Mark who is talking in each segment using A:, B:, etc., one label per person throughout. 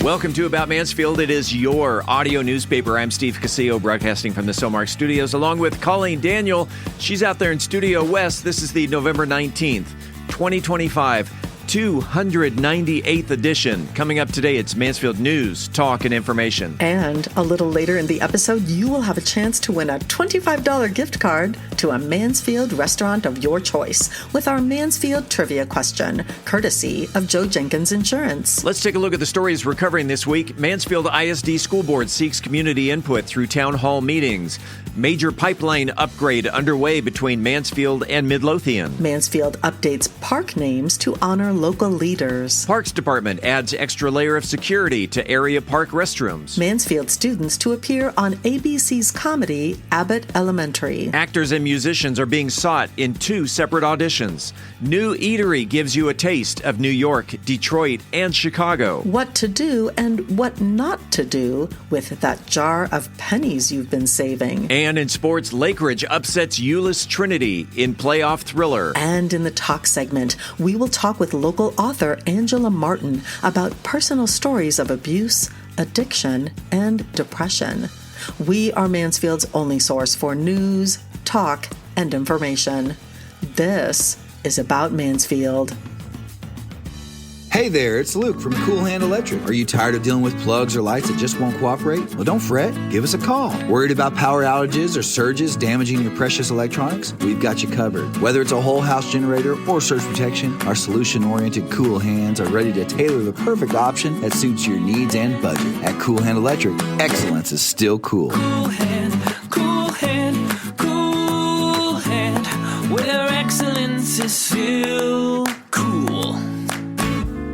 A: Welcome to About Mansfield. It is your audio newspaper. I'm Steve Casillo, broadcasting from the Somark Studios, along with Colleen Daniel. She's out there in Studio West. This is the November 19th, 2025, 298th edition. Coming up today, it's Mansfield News, Talk, and Information.
B: And a little later in the episode, you will have a chance to win a $25 gift card to a Mansfield restaurant of your choice with our Mansfield trivia question, courtesy of Joe Jenkins Insurance.
A: Let's take a look at the stories we're covering this week. Mansfield ISD School Board seeks community input through town hall meetings. Major pipeline upgrade underway between Mansfield and Midlothian.
B: Mansfield updates park names to honor local leaders.
A: Parks Department adds extra layer of security to area park restrooms.
B: Mansfield students to appear on ABC's comedy Abbott Elementary.
A: Actors and musicians are being sought in 2 separate auditions. New Eatery gives you a taste of New York, Detroit, and Chicago.
B: What to do and what not to do with that jar of pennies you've been saving.
A: And in sports, Lakeridge upsets Euless Trinity in playoff thriller.
B: And in the talk segment, we will talk with local author Angela Martin about personal stories of abuse, addiction, and depression. We are Mansfield's only source for news, talk, and information. This is About Mansfield.
C: Hey there, it's Luke from Cool Hand Electric. Are you tired of dealing with plugs or lights that just won't cooperate? Well, don't fret. Give us a call. Worried about power outages or surges damaging your precious electronics? We've got you covered. Whether it's a whole house generator or surge protection, our solution-oriented Cool Hands are ready to tailor the perfect option that suits your needs and budget. At Cool Hand Electric, excellence is still cool.
D: Cool Hand, Cool Hand, Cool Hand, where excellence is still cool.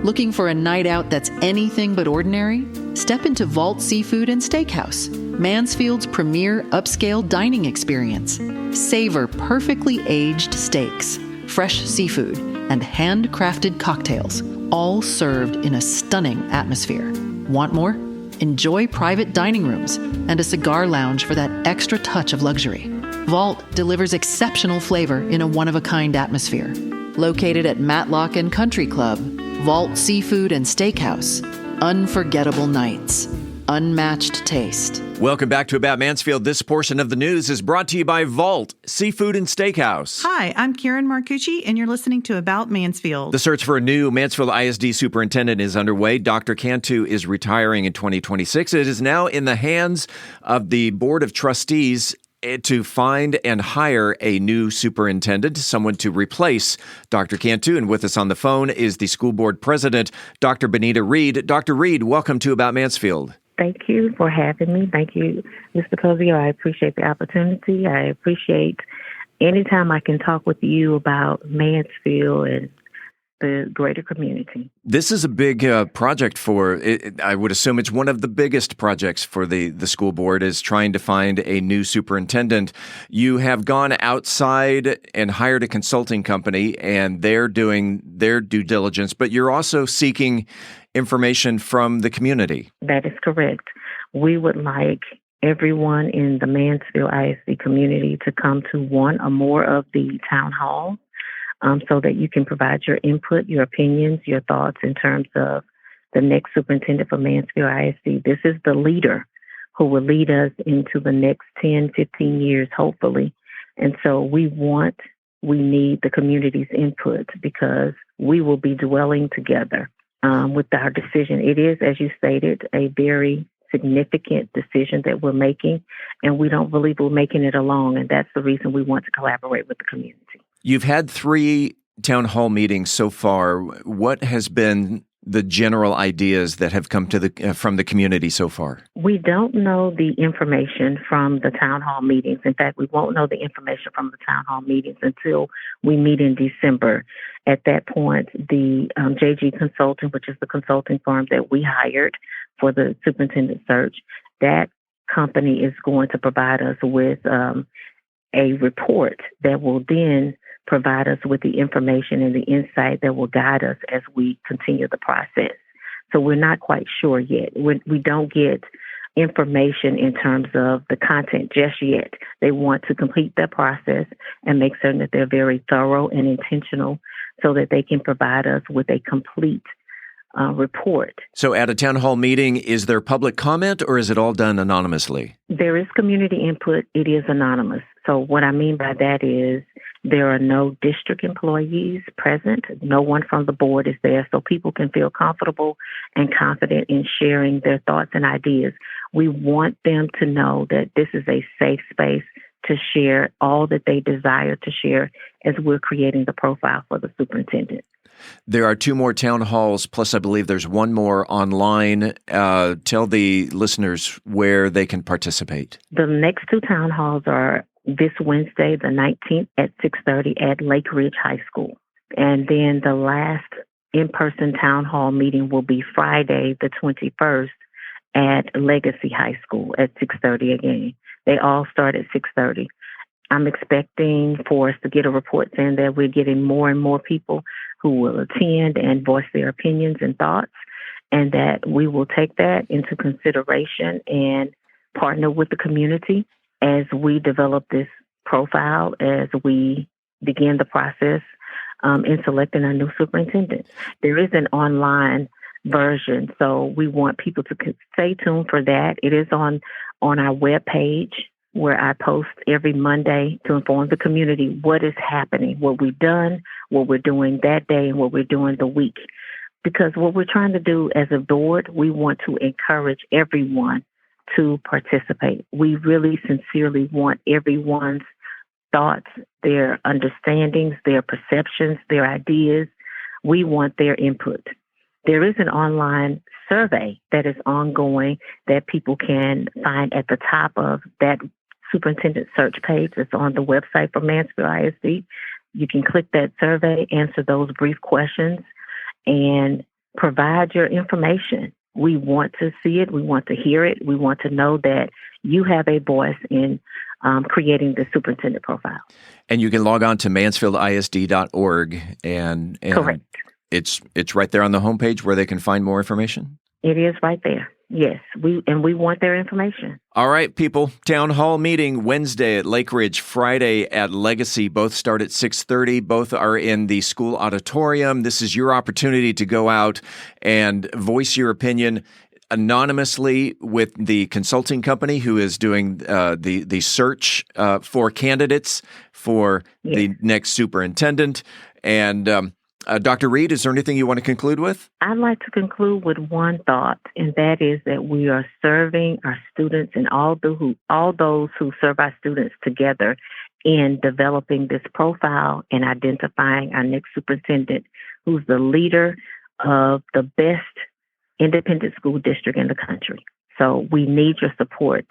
E: Looking for a night out that's anything but ordinary? Step into Vault Seafood and Steakhouse, Mansfield's premier upscale dining experience. Savor perfectly aged steaks, fresh seafood, and handcrafted cocktails, all served in a stunning atmosphere. Want more? Enjoy private dining rooms and a cigar lounge for that extra touch of luxury. Vault delivers exceptional flavor in a one-of-a-kind atmosphere. Located at Matlock and Country Club, Vault Seafood and Steakhouse. Unforgettable nights. Unmatched taste.
A: Welcome back to About Mansfield. This portion of the news is brought to you by Vault Seafood and Steakhouse.
F: Hi, I'm Karen Marcucci, and you're listening to About Mansfield.
A: The search for a new Mansfield ISD superintendent is underway. Dr. Cantu is retiring in 2026. It is now in the hands of the Board of Trustees to find and hire a new superintendent, someone to replace Dr. Cantu. And with us on the phone is the school board president, Dr. Benita Reed. Dr. Reed, welcome to About Mansfield.
G: Thank you for having me. Thank you, Mr. Cozio. I appreciate the opportunity. I appreciate any time I can talk with you about Mansfield and the greater community.
A: This is a big project for, I would assume it's one of the biggest projects for the school board, is trying to find a new superintendent. You have gone outside and hired a consulting company, and they're doing their due diligence, but you're also seeking information from the community.
G: That is correct. We would like everyone in the Mansfield ISD community to come to one or more of the town halls, so that you can provide your input, your opinions, your thoughts in terms of the next superintendent for Mansfield ISD. This is the leader who will lead us into the next 10, 15 years, hopefully. And so we need the community's input because we will be dwelling together with our decision. It is, as you stated, a very significant decision that we're making, and we don't believe we're making it alone. And that's the reason we want to collaborate with the community.
A: You've had 3 town hall meetings so far. What has been the general ideas that have come to from the community so far? We
G: don't know the information from the town hall meetings. In fact, we won't know the information from the town hall meetings until we meet in December. At that point, the JG Consulting, which is the consulting firm that we hired for the superintendent search, that company is going to provide us with a report that will then provide us with the information and the insight that will guide us as we continue the process. So we're not quite sure yet. We don't get information in terms of the content just yet. They want to complete their process and make certain that they're very thorough and intentional so that they can provide us with a complete report.
A: So at a town hall meeting, is there public comment or is it all done anonymously?
G: There is community input. It is anonymous. So what I mean by that is there are no district employees present. No one from the board is there, so people can feel comfortable and confident in sharing their thoughts and ideas. We want them to know that this is a safe space to share all that they desire to share as we're creating the profile for the superintendent.
A: There are 2 more town halls, plus I believe there's 1 more online. Tell the listeners where they can participate.
G: The next 2 town halls are this Wednesday, the 19th at 6:30 at Lake Ridge High School. And then the last in-person town hall meeting will be Friday, the 21st at Legacy High School at 6:30 again. They all start at 6:30. I'm expecting for us to get a report saying that we're getting more and more people who will attend and voice their opinions and thoughts, and that we will take that into consideration and partner with the community as we develop this profile, as we begin the process in selecting our new superintendent. There is an online version, so we want people to stay tuned for that. It is on our webpage, where I post every Monday to inform the community what is happening, what we've done, what we're doing that day, and what we're doing the week. Because what we're trying to do as a board, we want to encourage everyone to participate. We really sincerely want everyone's thoughts, their understandings, their perceptions, their ideas. We want their input. There is an online survey that is ongoing that people can find at the top of that superintendent search page that's on the website for Mansfield ISD. You can click that survey, answer those brief questions, and provide your information. We want to see it. We want to hear it. We want to know that you have a voice in creating the superintendent profile.
A: And you can log on to mansfieldisd.org and
G: Correct.
A: It's right there on the homepage where they can find more information?
G: It is right there. Yes, we want their information.
A: All right, people. Town hall meeting Wednesday at Lake Ridge, Friday at Legacy. Both start at 6:30. Both are in the school auditorium. This is your opportunity to go out and voice your opinion anonymously with the consulting company who is doing the search for candidates for the next superintendent. And Dr. Reed, is there anything you want to conclude with?
G: I'd like to conclude with one thought, and that is that we are serving our students and all those who serve our students together in developing this profile and identifying our next superintendent who's the leader of the best independent school district in the country. So we need your support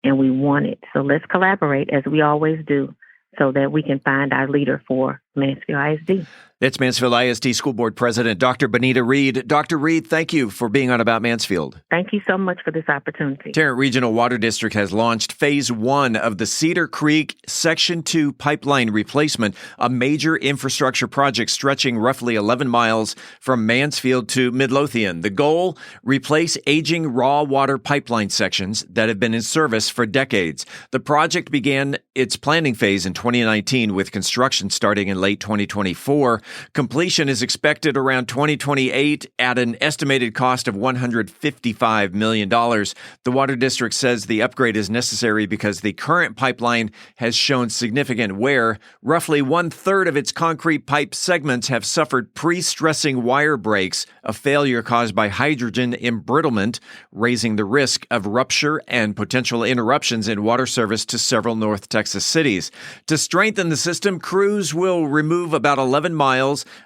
G: and we want it. So let's collaborate as we always do so that we can find our leader for Mansfield ISD.
A: That's Mansfield ISD School Board President, Dr. Bonita Reed. Dr. Reed, thank you for being on About Mansfield.
G: Thank you so much for this opportunity.
A: Tarrant Regional Water District has launched Phase 1 of the Cedar Creek Section 2 pipeline replacement, a major infrastructure project stretching roughly 11 miles from Mansfield to Midlothian. The goal, replace aging raw water pipeline sections that have been in service for decades. The project began its planning phase in 2019 with construction starting in late 2024. Completion is expected around 2028 at an estimated cost of $155 million. The Water District says the upgrade is necessary because the current pipeline has shown significant wear. Roughly 1/3 of its concrete pipe segments have suffered pre-stressing wire breaks, a failure caused by hydrogen embrittlement, raising the risk of rupture and potential interruptions in water service to several North Texas cities. To strengthen the system, crews will remove about 11 miles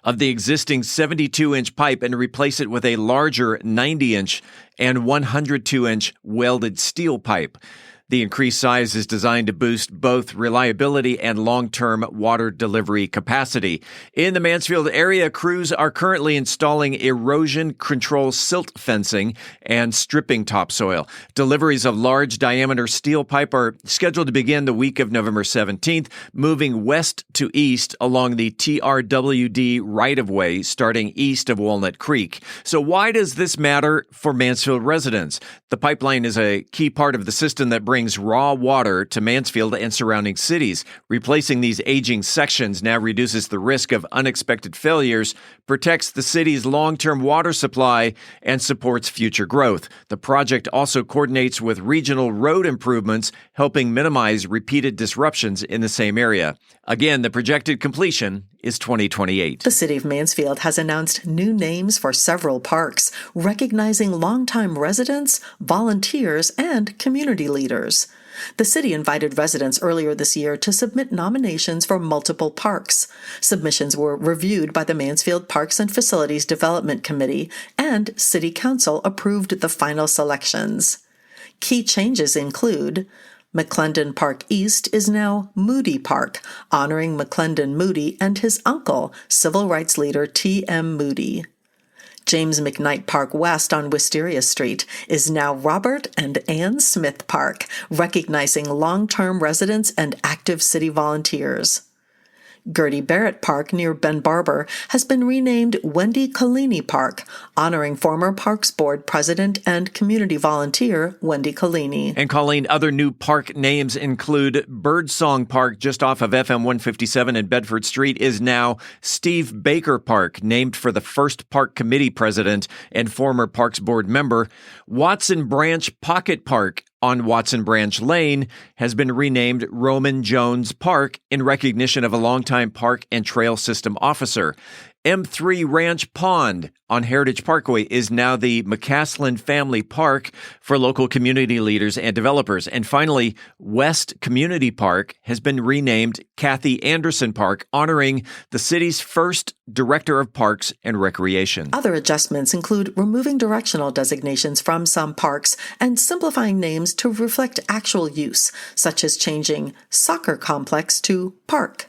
A: of the existing 72-inch pipe and replace it with a larger 90-inch and 102-inch welded steel pipe. The increased size is designed to boost both reliability and long-term water delivery capacity. In the Mansfield area, crews are currently installing erosion control silt fencing and stripping topsoil. Deliveries of large-diameter steel pipe are scheduled to begin the week of November 17th, moving west to east along the TRWD right-of-way starting east of Walnut Creek. So why does this matter for Mansfield residents? The pipeline is a key part of the system that brings brings raw water to Mansfield and surrounding cities. Replacing these aging sections now reduces the risk of unexpected failures, protects the city's long-term water supply, and supports future growth. The project also coordinates with regional road improvements, helping minimize repeated disruptions in the same area. Again, the projected completion is 2028.
B: The City of Mansfield has announced new names for several parks, recognizing longtime residents, volunteers, and community leaders. The city invited residents earlier this year to submit nominations for multiple parks. Submissions were reviewed by the Mansfield Parks and Facilities Development Committee, and City Council approved the final selections. Key changes include McClendon Park East is now Moody Park, honoring McClendon Moody and his uncle, civil rights leader T.M. Moody. James McKnight Park West on Wisteria Street is now Robert and Ann Smith Park, recognizing long-term residents and active city volunteers. Gertie Barrett Park near Ben Barber has been renamed Wendy Collini Park, honoring former Parks Board president and community volunteer Wendy Collini.
A: And Colleen, other new park names include Birdsong Park just off of FM 157 and Bedford Street is now Steve Baker Park, named for the first park committee president and former Parks Board member. Watson Branch Pocket Park on Watson Branch Lane has been renamed Roman Jones Park in recognition of a longtime park and trail system officer. M3 Ranch Pond on Heritage Parkway is now the McCaslin Family Park for local community leaders and developers. And finally, West Community Park has been renamed Kathy Anderson Park, honoring the city's first Director of Parks and Recreation.
B: Other adjustments include removing directional designations from some parks and simplifying names to reflect actual use, such as changing soccer complex to park.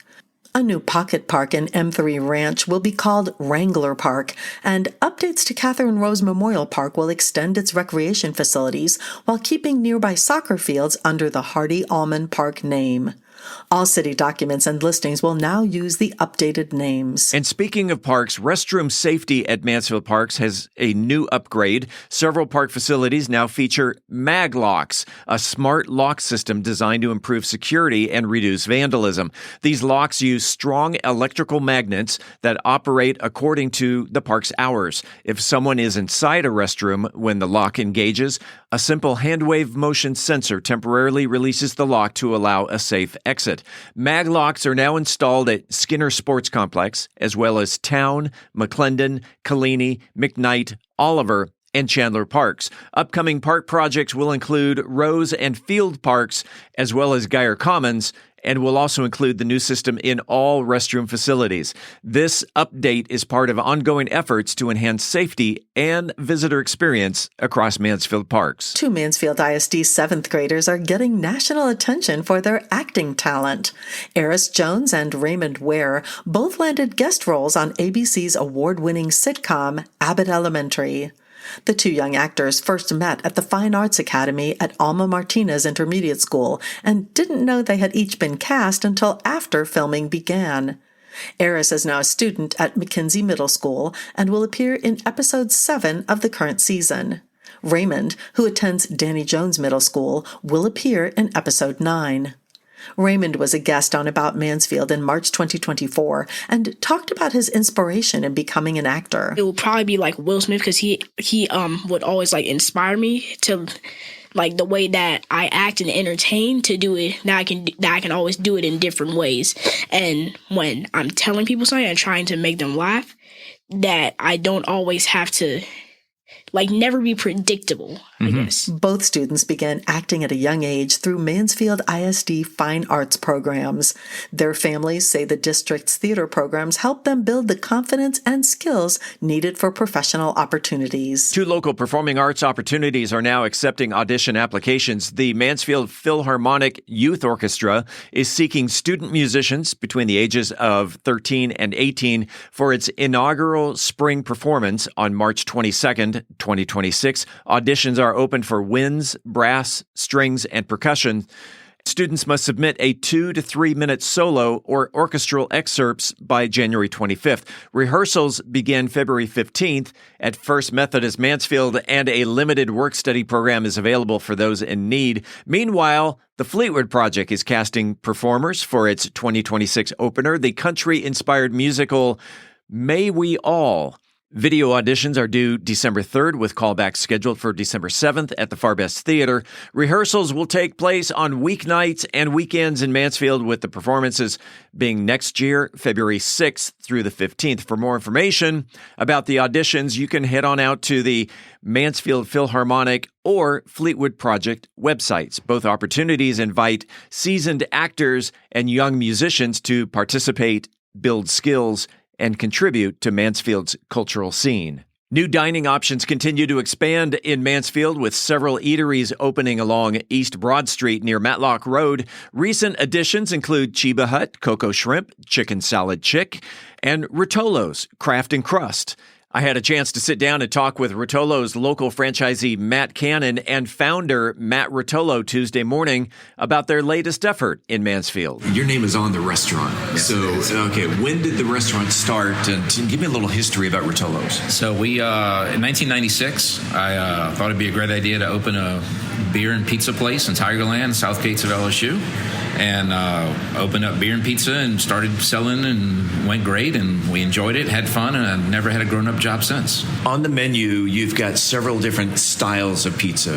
B: A new pocket park in M3 Ranch will be called Wrangler Park, and updates to Catherine Rose Memorial Park will extend its recreation facilities while keeping nearby soccer fields under the Hardy Allman Park name. All city documents and listings will now use the updated names.
A: And speaking of parks, restroom safety at Mansfield Parks has a new upgrade. Several park facilities now feature mag locks, a smart lock system designed to improve security and reduce vandalism. These locks use strong electrical magnets that operate according to the park's hours. If someone is inside a restroom when the lock engages, a simple hand wave motion sensor temporarily releases the lock to allow a safe exit. Mag locks are now installed at Skinner Sports Complex, as well as Town, McClendon, Collini, McKnight, Oliver, and Chandler Parks. Upcoming park projects will include Rose and Field Parks, as well as Geyer Commons, and will also include the new system in all restroom facilities. This update is part of ongoing efforts to enhance safety and visitor experience across Mansfield Parks.
B: Two Mansfield ISD seventh graders are getting national attention for their acting talent. Eris Jones and Raymond Ware both landed guest roles on ABC's award-winning sitcom Abbott Elementary. The two young actors first met at the Fine Arts Academy at Alma Martinez Intermediate School and didn't know they had each been cast until after filming began. Eris is now a student at McKinsey Middle School and will appear in episode 7 of the current season. Raymond, who attends Danny Jones Middle School, will appear in episode 9. Raymond was a guest on About Mansfield in March 2024 and talked about his inspiration in becoming an actor.
H: It will probably be like Will Smith, because he would always like inspire me to like the way that I act and entertain to do it. Now I can always do it in different ways. And when I'm telling people something and trying to make them laugh, that I don't always have to never be predictable, I guess.
B: Both students began acting at a young age through Mansfield ISD fine arts programs. Their families say the district's theater programs help them build the confidence and skills needed for professional opportunities.
A: Two local performing arts opportunities are now accepting audition applications. The Mansfield Philharmonic Youth Orchestra is seeking student musicians between the ages of 13 and 18 for its inaugural spring performance on March 22nd, 2026. Auditions are open for winds, brass, strings, and percussion. Students must submit a 2 to 3 minute solo or orchestral excerpts by January 25th. Rehearsals begin February 15th at First Methodist Mansfield, and a limited work-study program is available for those in need. Meanwhile, the Fleetwood Project is casting performers for its 2026 opener, the country-inspired musical May We All. Video auditions are due December 3rd, with callbacks scheduled for December 7th at the Far Best Theater. Rehearsals will take place on weeknights and weekends in Mansfield, with the performances being next year, February 6th through the 15th. For more information about the auditions, you can head on out to the Mansfield Philharmonic or Fleetwood Project websites. Both opportunities invite seasoned actors and young musicians to participate, build skills, and contribute to Mansfield's cultural scene. New dining options continue to expand in Mansfield, with several eateries opening along East Broad Street near Matlock Road. Recent additions include Chiba Hut, Coco Shrimp, Chicken Salad Chick, and Rotolo's Craft and Crust. I had a chance to sit down and talk with Rotolo's local franchisee Matt Cannon and founder Matt Rotolo Tuesday morning about their latest effort in Mansfield.
I: Your name is on the restaurant.
C: Yes,
I: okay, when did the restaurant start? And give me a little history about Rotolo's.
J: So we, in 1996, I thought it'd be a great idea to open a beer and pizza place in Tigerland, South Gates of LSU. And opened up beer and pizza and started selling, and went great, and we enjoyed it, had fun, and I've never had a grown-up job since.
I: On the menu, you've got several different styles of pizza,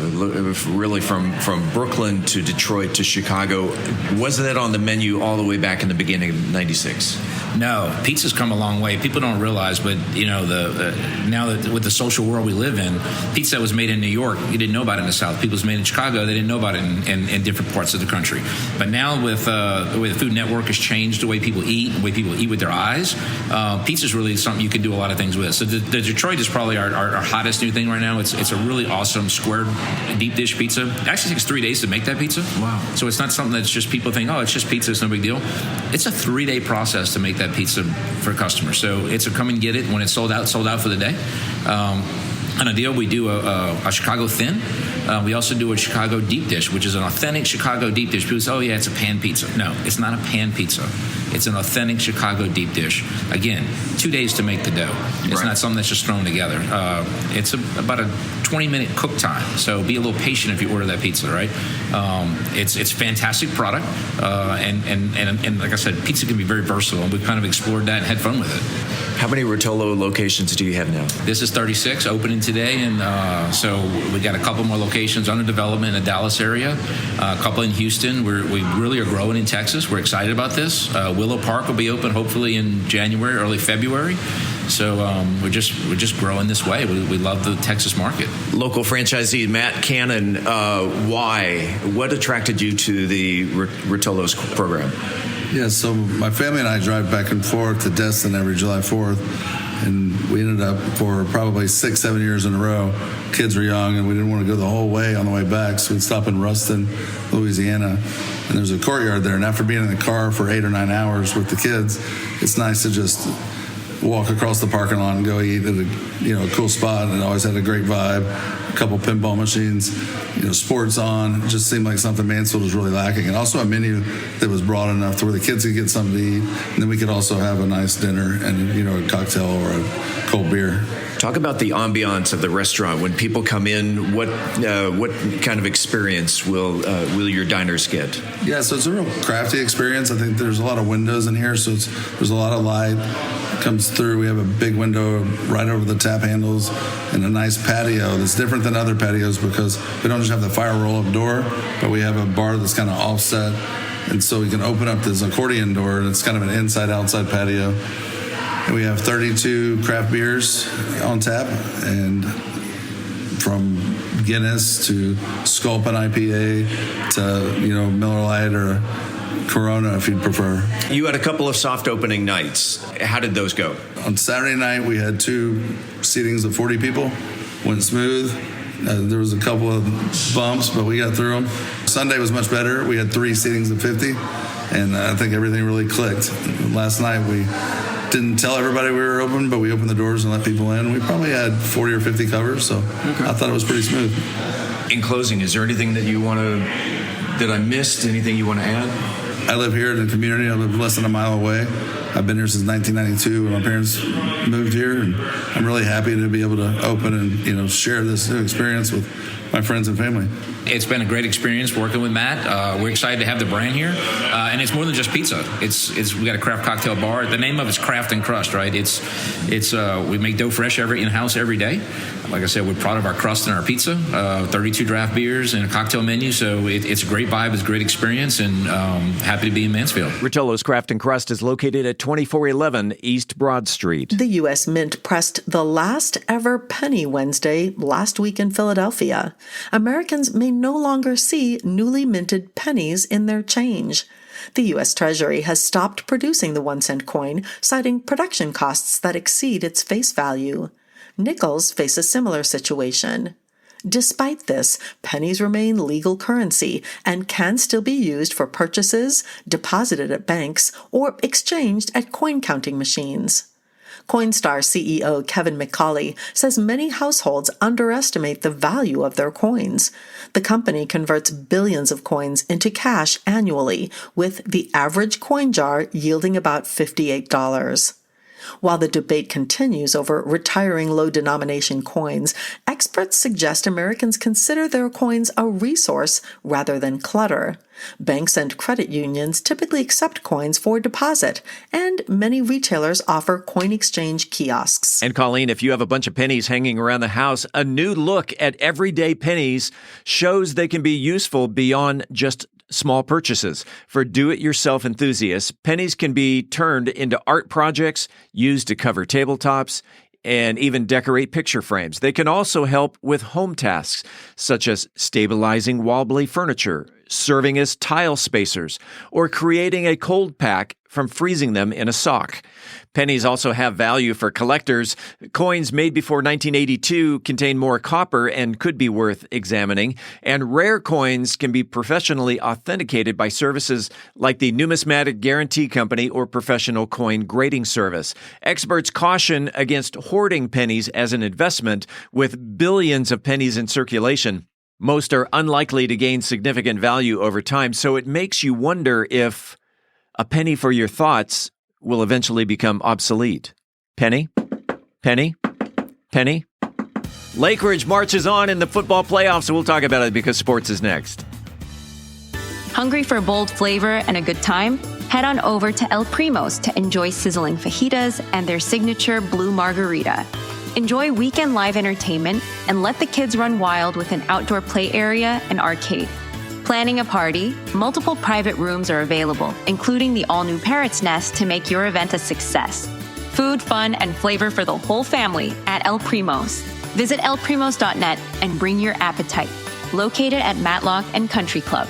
I: really from Brooklyn to Detroit to Chicago. Was that on the menu all the way back in the beginning of 96?
J: No, pizza's come a long way. People don't realize, but now that with the social world we live in, pizza was made in New York. You didn't know about it in the South. People was made in Chicago. They didn't know about it in different parts of the country. But now with the way the Food Network has changed the way people eat, the way people eat with their eyes, pizza is really something you can do a lot of things with. So the Detroit is probably our hottest new thing right now. It's a really awesome square deep dish pizza. It actually takes 3 days to make that pizza. Wow. So it's not something that's just people think, oh, it's just pizza, it's no big deal. It's a 3-day process to make that pizza for customers. So it's a come and get it. When it's sold out for the day. On a deal, we do a Chicago thin. We also do a Chicago deep dish, which is an authentic Chicago deep dish. People say, oh, yeah, it's a pan pizza. No, it's not a pan pizza. It's an authentic Chicago deep dish. Again, 2 days to make the dough. It's not something that's just thrown together. It's about a 20-minute cook time, so be a little patient if you order that pizza, right? It's fantastic product, and like I said, pizza can be very versatile, and we've kind of explored that and had fun with it.
I: How many Rotolo locations do you have now?
J: This is 36, opening today, and so we got a couple more locations under development in the Dallas area, a couple in Houston. We really are growing in Texas. We're excited about this. Willow Park will be open hopefully in January, early February. So we're just growing this way. We love the Texas market.
I: Local franchisee Matt Cannon, why? What attracted you to the Rotolo's program?
K: Yeah, so my family and I drive back and forth to Destin every July 4th, and we ended up for probably 6-7 years in a row. Kids were young, and we didn't want to go the whole way on the way back, so we'd stop in Ruston, Louisiana, and there's a courtyard there, and after being in the car for 8 or 9 hours with the kids, it's nice to just walk across the parking lot and go eat at a cool spot, and it always had a great vibe. A couple pinball machines, sports on. It just seemed like something Mansfield was really lacking, and also a menu that was broad enough to where the kids could get something to eat, and then we could also have a nice dinner and a cocktail or a cold beer.
I: Talk about the ambiance of the restaurant. When people come in, what kind of experience will your diners get?
K: Yeah, so it's a real crafty experience. I think there's a lot of windows in here, so there's a lot of light comes through. We have a big window right over the tap handles and a nice patio that's different than other patios because we don't just have the fire roll-up door, but we have a bar that's kind of offset, and so we can open up this accordion door, and it's kind of an inside-outside patio. And we have 32 craft beers on tap, and from Guinness to Sculpin IPA to Miller Lite or Corona, if you'd prefer.
I: You had a couple of soft opening nights. How did those go?
K: On Saturday night, we had 2 seatings of 40 people. Went smooth. There was a couple of bumps, but we got through them. Sunday was much better. We had 3 seatings of 50, and I think everything really clicked. Last night, we didn't tell everybody we were open, but we opened the doors and let people in. We probably had 40 or 50 covers, so I thought it was pretty smooth.
I: In closing, is there anything that you want to that I missed? Anything you want to add?
K: I live here in the community. I live less than a mile away. I've been here since 1992 when my parents moved here, and I'm really happy to be able to open and share this new experience with my friends and family.
J: It's been a great experience working with Matt. We're excited to have the brand here, and it's more than just pizza. We got a craft cocktail bar. The name of it's Craft and Crust, right? It's we make dough fresh in-house every day. Like I said, we're proud of our crust and our pizza. 32 draft beers and a cocktail menu. So it's a great vibe, it's a great experience, and happy to be in Mansfield.
A: Rotolo's Craft and Crust is located at 2411 East Broad Street.
B: The U.S. Mint pressed the last ever penny Wednesday last week in Philadelphia. Americans may no longer see newly minted pennies in their change. The U.S. Treasury has stopped producing the 1-cent coin, citing production costs that exceed its face value. Nickels face a similar situation. Despite this, pennies remain legal currency and can still be used for purchases, deposited at banks, or exchanged at coin counting machines. Coinstar CEO Kevin McCauley says many households underestimate the value of their coins. The company converts billions of coins into cash annually, with the average coin jar yielding about $58. While the debate continues over retiring low-denomination coins, experts suggest Americans consider their coins a resource rather than clutter. Banks and credit unions typically accept coins for deposit, and many retailers offer coin exchange kiosks.
A: And Colleen, if you have a bunch of pennies hanging around the house, a new look at everyday pennies shows they can be useful beyond just small purchases. For do-it-yourself enthusiasts, pennies can be turned into art projects, used to cover tabletops, and even decorate picture frames. They can also help with home tasks, such as stabilizing wobbly furniture, serving as tile spacers, or creating a cold pack from freezing them in a sock. Pennies also have value for collectors. Coins made before 1982 contain more copper and could be worth examining, and rare coins can be professionally authenticated by services like the Numismatic Guarantee Company or Professional Coin Grading Service. Experts caution against hoarding pennies as an investment. With billions of pennies in circulation, most are unlikely to gain significant value over time, so it makes you wonder if a penny for your thoughts will eventually become obsolete. Penny? Penny? Penny? Lake Ridge marches on in the football playoffs, so we'll talk about it because sports is next.
L: Hungry for bold flavor and a good time? Head on over to El Primo's to enjoy sizzling fajitas and their signature blue margarita. Enjoy weekend live entertainment and let the kids run wild with an outdoor play area and arcade. Planning a party? Multiple private rooms are available, including the all-new Parrot's Nest to make your event a success. Food, fun, and flavor for the whole family at El Primo's. Visit elprimos.net and bring your appetite. Located at Matlock and Country Club.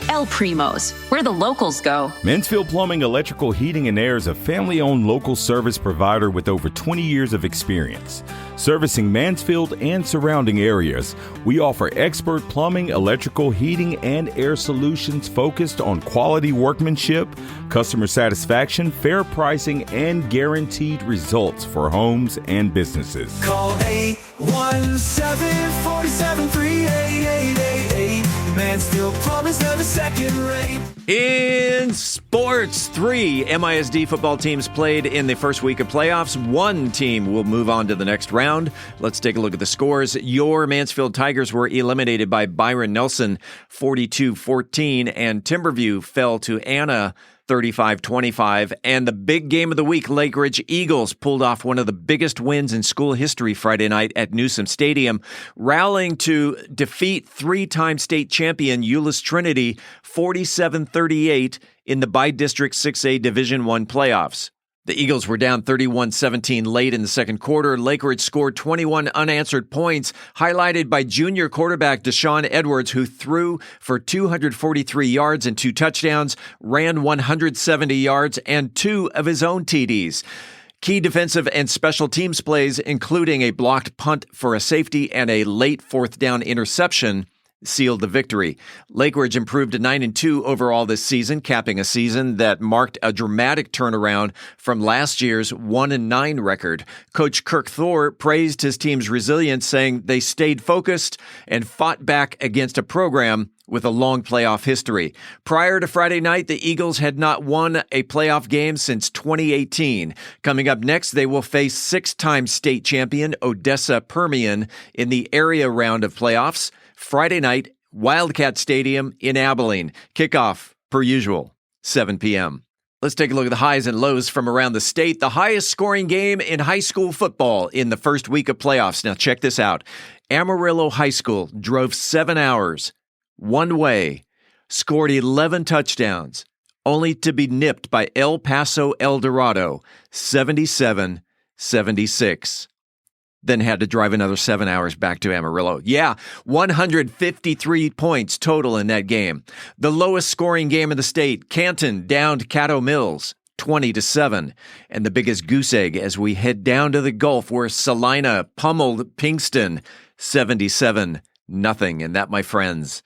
L: El Primo's, where the locals go.
M: Mansfield Plumbing, Electrical, Heating, and Air is a family-owned local service provider with over 20 years of experience. Servicing Mansfield and surrounding areas, we offer expert plumbing, electrical, heating, and air solutions focused on quality workmanship, customer satisfaction, fair pricing, and guaranteed results for homes and businesses.
D: Call 817-473-8888. Mansfield Plumbing's never second rate.
A: In sports, 3 MISD football teams played in the first week of playoffs. 1 team will move on to the next round. Let's take a look at the scores. Your Mansfield Tigers were eliminated by Byron Nelson 42-14, and Timberview fell to Anna 35-25. And the big game of the week, Lake Ridge Eagles pulled off one of the biggest wins in school history Friday night at Newsom Stadium, rallying to defeat 3-time state champion Euless Trinity 47-38 in the by-district 6A Division I playoffs. The Eagles were down 31-17 late in the second quarter. Lake Ridge scored 21 unanswered points, highlighted by junior quarterback Deshaun Edwards, who threw for 243 yards and 2 touchdowns, ran 170 yards, and 2 of his own TDs. Key defensive and special teams plays, including a blocked punt for a safety and a late 4th down interception, sealed the victory. Lake Ridge improved to 9-2 overall this season, capping a season that marked a dramatic turnaround from last year's 1-9 record. Coach Kirk Thor praised his team's resilience, saying they stayed focused and fought back against a program with a long playoff history. Prior to Friday night, the Eagles had not won a playoff game since 2018. Coming up next, they will face six-time state champion Odessa Permian in the area round of playoffs. Friday night, Wildcat Stadium in Abilene. Kickoff, per usual, 7 p.m. Let's take a look at the highs and lows from around the state. The highest scoring game in high school football in the first week of playoffs. Now check this out. Amarillo High School drove 7 hours one way, scored 11 touchdowns, only to be nipped by El Paso El Dorado, 77-76. Then had to drive another 7 hours back to Amarillo. Yeah, 153 points total in that game. The lowest scoring game in the state, Canton downed Caddo Mills, 20-7. And the biggest goose egg as we head down to the Gulf, where Salina pummeled Pinkston, 77-0. And that, my friends,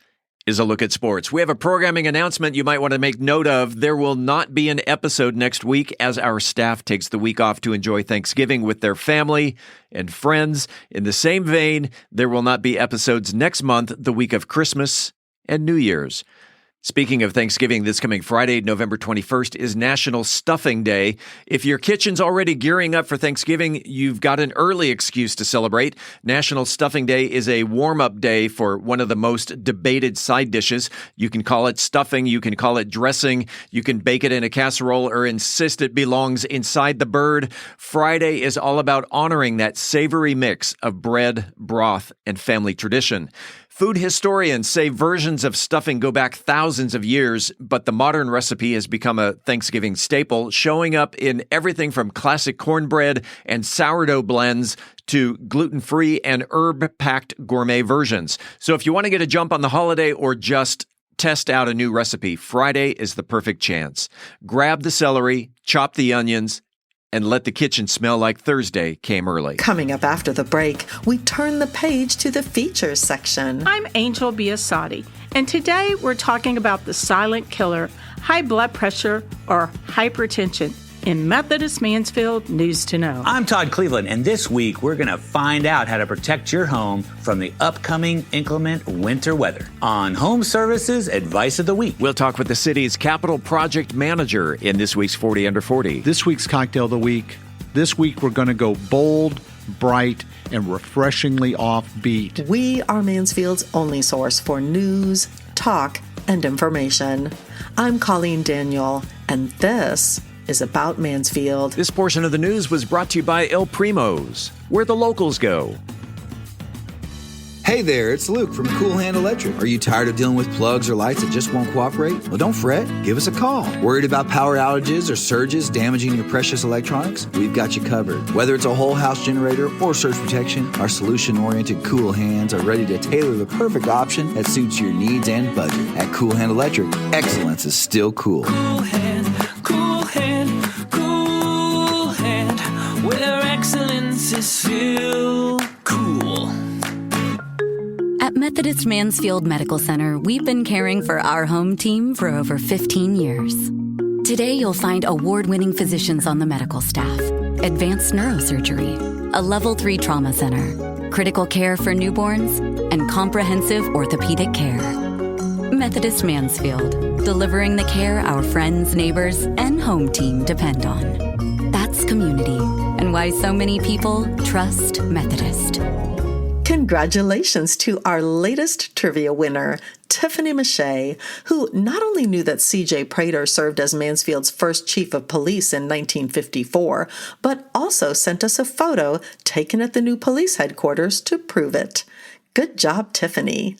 A: is a look at sports. We have a programming announcement you might want to make note of. There will not be an episode next week as our staff takes the week off to enjoy Thanksgiving with their family and friends. In the same vein, there will not be episodes next month, the week of Christmas and New Year's. Speaking of Thanksgiving, this coming Friday, November 21st, is National Stuffing Day. If your kitchen's already gearing up for Thanksgiving, you've got an early excuse to celebrate. National Stuffing Day is a warm-up day for one of the most debated side dishes. You can call it stuffing, you can call it dressing, you can bake it in a casserole or insist it belongs inside the bird. Friday is all about honoring that savory mix of bread, broth, and family tradition. Food historians say versions of stuffing go back thousands of years, but the modern recipe has become a Thanksgiving staple, showing up in everything from classic cornbread and sourdough blends to gluten-free and herb-packed gourmet versions. So if you want to get a jump on the holiday or just test out a new recipe, Friday is the perfect chance. Grab the celery, chop the onions, and let the kitchen smell like Thursday came early.
B: Coming up after the break, we turn the page to the features section.
N: I'm Angel Biasatti, and today we're talking about the silent killer, high blood pressure or hypertension. In Methodist Mansfield News to Know.
O: I'm Todd Cleveland, and this week we're going to find out how to protect your home from the upcoming inclement winter weather. On Home Services Advice of the Week,
A: we'll talk with the city's capital project manager in this week's 40 Under 40.
P: This week's Cocktail of the Week. This week we're going to go bold, bright, and refreshingly offbeat.
B: We are Mansfield's only source for news, talk, and information. I'm Colleen Daniel, and this is About Mansfield.
A: This portion of the news was brought to you by El Primo's, where the locals go.
C: Hey there, it's Luke from Cool Hand Electric. Are you tired of dealing with plugs or lights that just won't cooperate? Well, don't fret. Give us a call. Worried about power outages or surges damaging your precious electronics? We've got you covered. Whether it's a whole house generator or surge protection, our solution-oriented Cool Hands are ready to tailor the perfect option that suits your needs and budget. At Cool Hand Electric, excellence is still cool.
D: Cool Hand, where excellence is still cool.
Q: At Methodist Mansfield Medical Center, we've been caring for our home team for over 15 years. Today, you'll find award-winning physicians on the medical staff, advanced neurosurgery, a Level 3 trauma center, critical care for newborns, and comprehensive orthopedic care. Methodist Mansfield, delivering the care our friends, neighbors, and home team depend on. That's community, and why so many people trust Methodist.
B: Congratulations to our latest trivia winner, Tiffany Mache, who not only knew that C.J. Prater served as Mansfield's first chief of police in 1954, but also sent us a photo taken at the new police headquarters to prove it. Good job, Tiffany.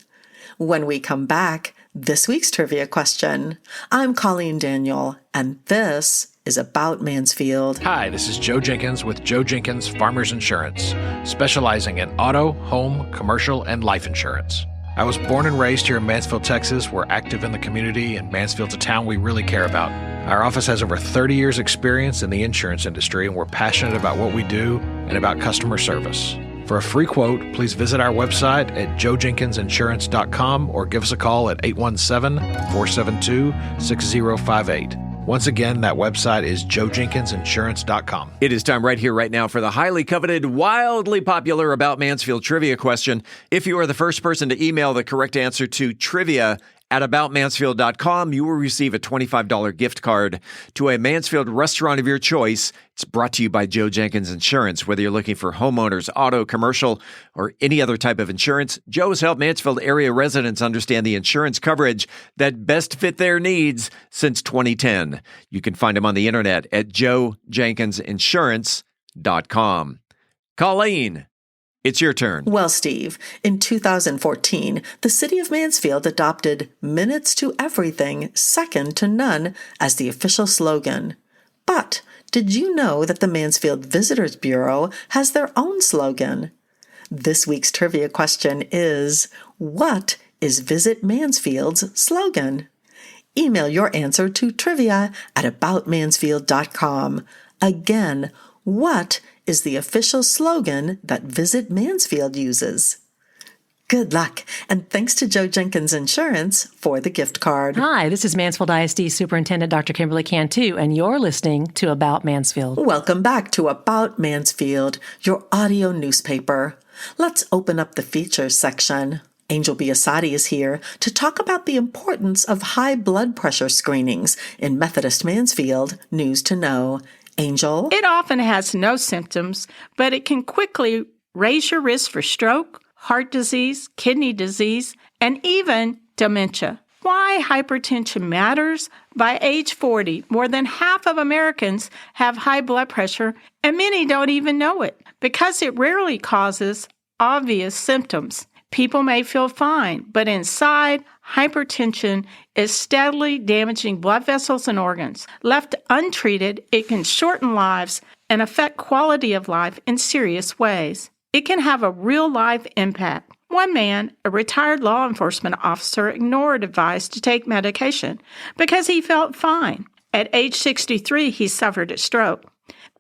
B: When we come back, this week's trivia question. I'm Colleen Daniel, and this is About Mansfield.
R: Hi, this is Joe Jenkins with Joe Jenkins Farmers Insurance, specializing in auto, home, commercial, and life insurance. I was born and raised here in Mansfield, Texas. We're active in the community, and Mansfield's a town we really care about. Our office has over 30 years' experience in the insurance industry, and we're passionate about what we do and about customer service. For a free quote, please visit our website at joejenkinsinsurance.com or give us a call at 817-472-6058. Once again, that website is joejenkinsinsurance.com.
A: It is time right here, right now for the highly coveted, wildly popular About Mansfield trivia question. If you are the first person to email the correct answer to trivia@aboutmansfield.com, you will receive a $25 gift card to a Mansfield restaurant of your choice. It's brought to you by Joe Jenkins Insurance. Whether you're looking for homeowners, auto, commercial, or any other type of insurance, Joe has helped Mansfield area residents understand the insurance coverage that best fit their needs since 2010. You can find him on the internet at joejenkinsinsurance.com. Colleen, it's your turn.
B: Well, Steve, in 2014, the city of Mansfield adopted "Minutes to Everything, Second to None" as the official slogan. But did you know that the Mansfield Visitors Bureau has their own slogan? This week's trivia question is, what is Visit Mansfield's slogan? Email your answer to trivia@aboutmansfield.com. Again, what is the official slogan that Visit Mansfield uses? Good luck, and thanks to Joe Jenkins Insurance for the gift card.
S: Hi, this is Mansfield ISD Superintendent Dr. Kimberly Cantu, and you're listening to About Mansfield.
B: Welcome back to About Mansfield, your audio newspaper. Let's open up the features section. Angel Biasatti is here to talk about the importance of high blood pressure screenings in Methodist Mansfield. News to know. Angel?
N: It often has no symptoms, but it can quickly raise your risk for stroke, heart disease, kidney disease, and even dementia. Why hypertension matters? By age 40, more than half of Americans have high blood pressure, and many don't even know it because it rarely causes obvious symptoms. People may feel fine, but inside, hypertension is steadily damaging blood vessels and organs. Left untreated, it can shorten lives and affect quality of life in serious ways. It can have a real-life impact. One man, a retired law enforcement officer, ignored advice to take medication because he felt fine. At age 63, he suffered a stroke.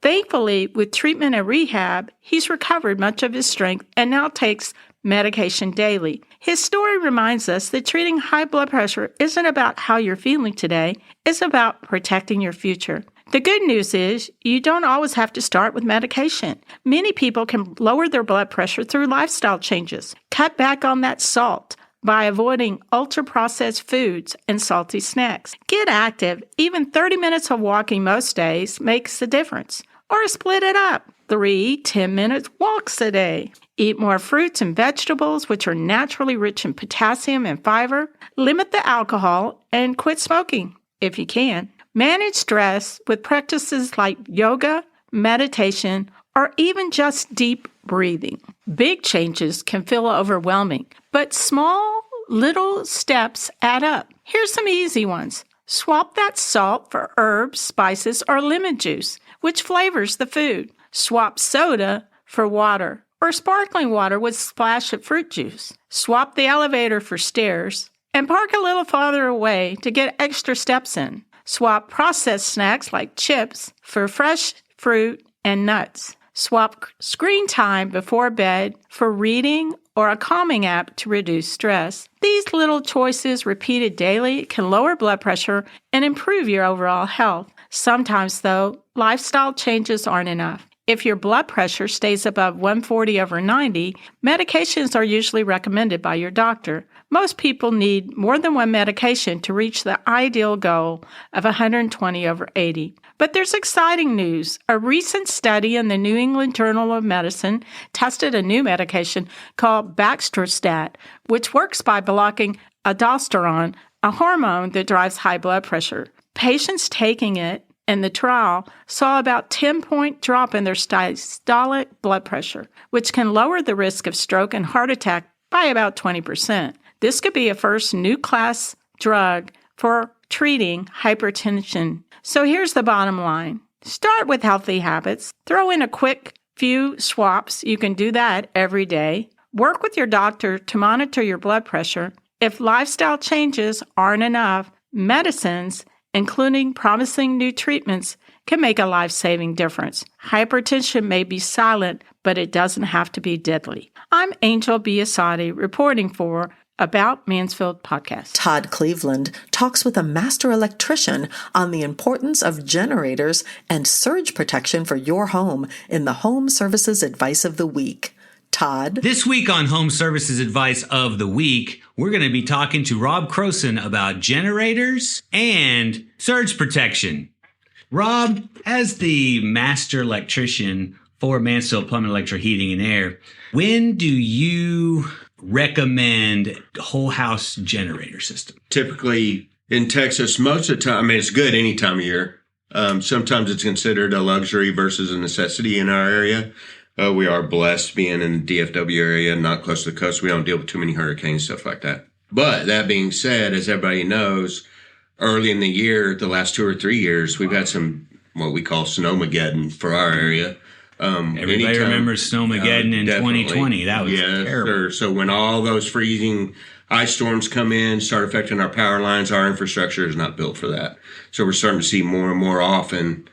N: Thankfully, with treatment and rehab, he's recovered much of his strength and now takes medication daily. His story reminds us that treating high blood pressure isn't about how you're feeling today, it's about protecting your future. The good news is you don't always have to start with medication. Many people can lower their blood pressure through lifestyle changes. Cut back on that salt by avoiding ultra-processed foods and salty snacks. Get active. Even 30 minutes of walking most days makes a difference. Or split it up. 3 10-minute walks a day. Eat more fruits and vegetables, which are naturally rich in potassium and fiber. Limit the alcohol and quit smoking, if you can. Manage stress with practices like yoga, meditation, or even just deep breathing. Big changes can feel overwhelming, but small, little steps add up. Here's some easy ones. Swap that salt for herbs, spices, or lemon juice, which flavors the food. Swap soda for water, or sparkling water with a splash of fruit juice. Swap the elevator for stairs, and park a little farther away to get extra steps in. Swap processed snacks like chips for fresh fruit and nuts. Swap screen time before bed for reading or a calming app to reduce stress. These little choices repeated daily can lower blood pressure and improve your overall health. Sometimes, though, lifestyle changes aren't enough. If your blood pressure stays above 140/90, medications are usually recommended by your doctor. Most people need more than one medication to reach the ideal goal of 120/80. But there's exciting news. A recent study in the New England Journal of Medicine tested a new medication called Baxdrostat, which works by blocking aldosterone, a hormone that drives high blood pressure. Patients taking it in the trial saw about 10-point drop in their systolic blood pressure, which can lower the risk of stroke and heart attack by about 20%. This could be a first new class drug for treating hypertension. So here's the bottom line. Start with healthy habits. Throw in a quick few swaps. You can do that every day. Work with your doctor to monitor your blood pressure. If lifestyle changes aren't enough, medicines, including promising new treatments, can make a life-saving difference. Hypertension may be silent, but it doesn't have to be deadly. I'm Angel Biasatti reporting for About Mansfield podcast.
B: Todd Cleveland talks with a master electrician on the importance of generators and surge protection for your home in the Home Services Advice of the Week. Todd?
O: This week on Home Services Advice of the Week, we're going to be talking to Rob Croson about generators and surge protection. Rob, as the master electrician for Mansfield Plumbing, Electrical, Heating, and Air, when do you recommend whole house generator system?
T: Typically in Texas, most of the time, I mean, it's good any time of year. Sometimes it's considered a luxury versus a necessity in our area. We are blessed being in the DFW area, not close to the coast. We don't deal with too many hurricanes, stuff like that. But that being said, as everybody knows, early in the year, the last 2 or 3 years, we've had some what we call snowmageddon for our area.
O: Everybody remembers Snowmageddon in 2020. That was terrible.
T: Sir. So when all those freezing ice storms come in, start affecting our power lines, our infrastructure is not built for that. So we're starting to see more and more often,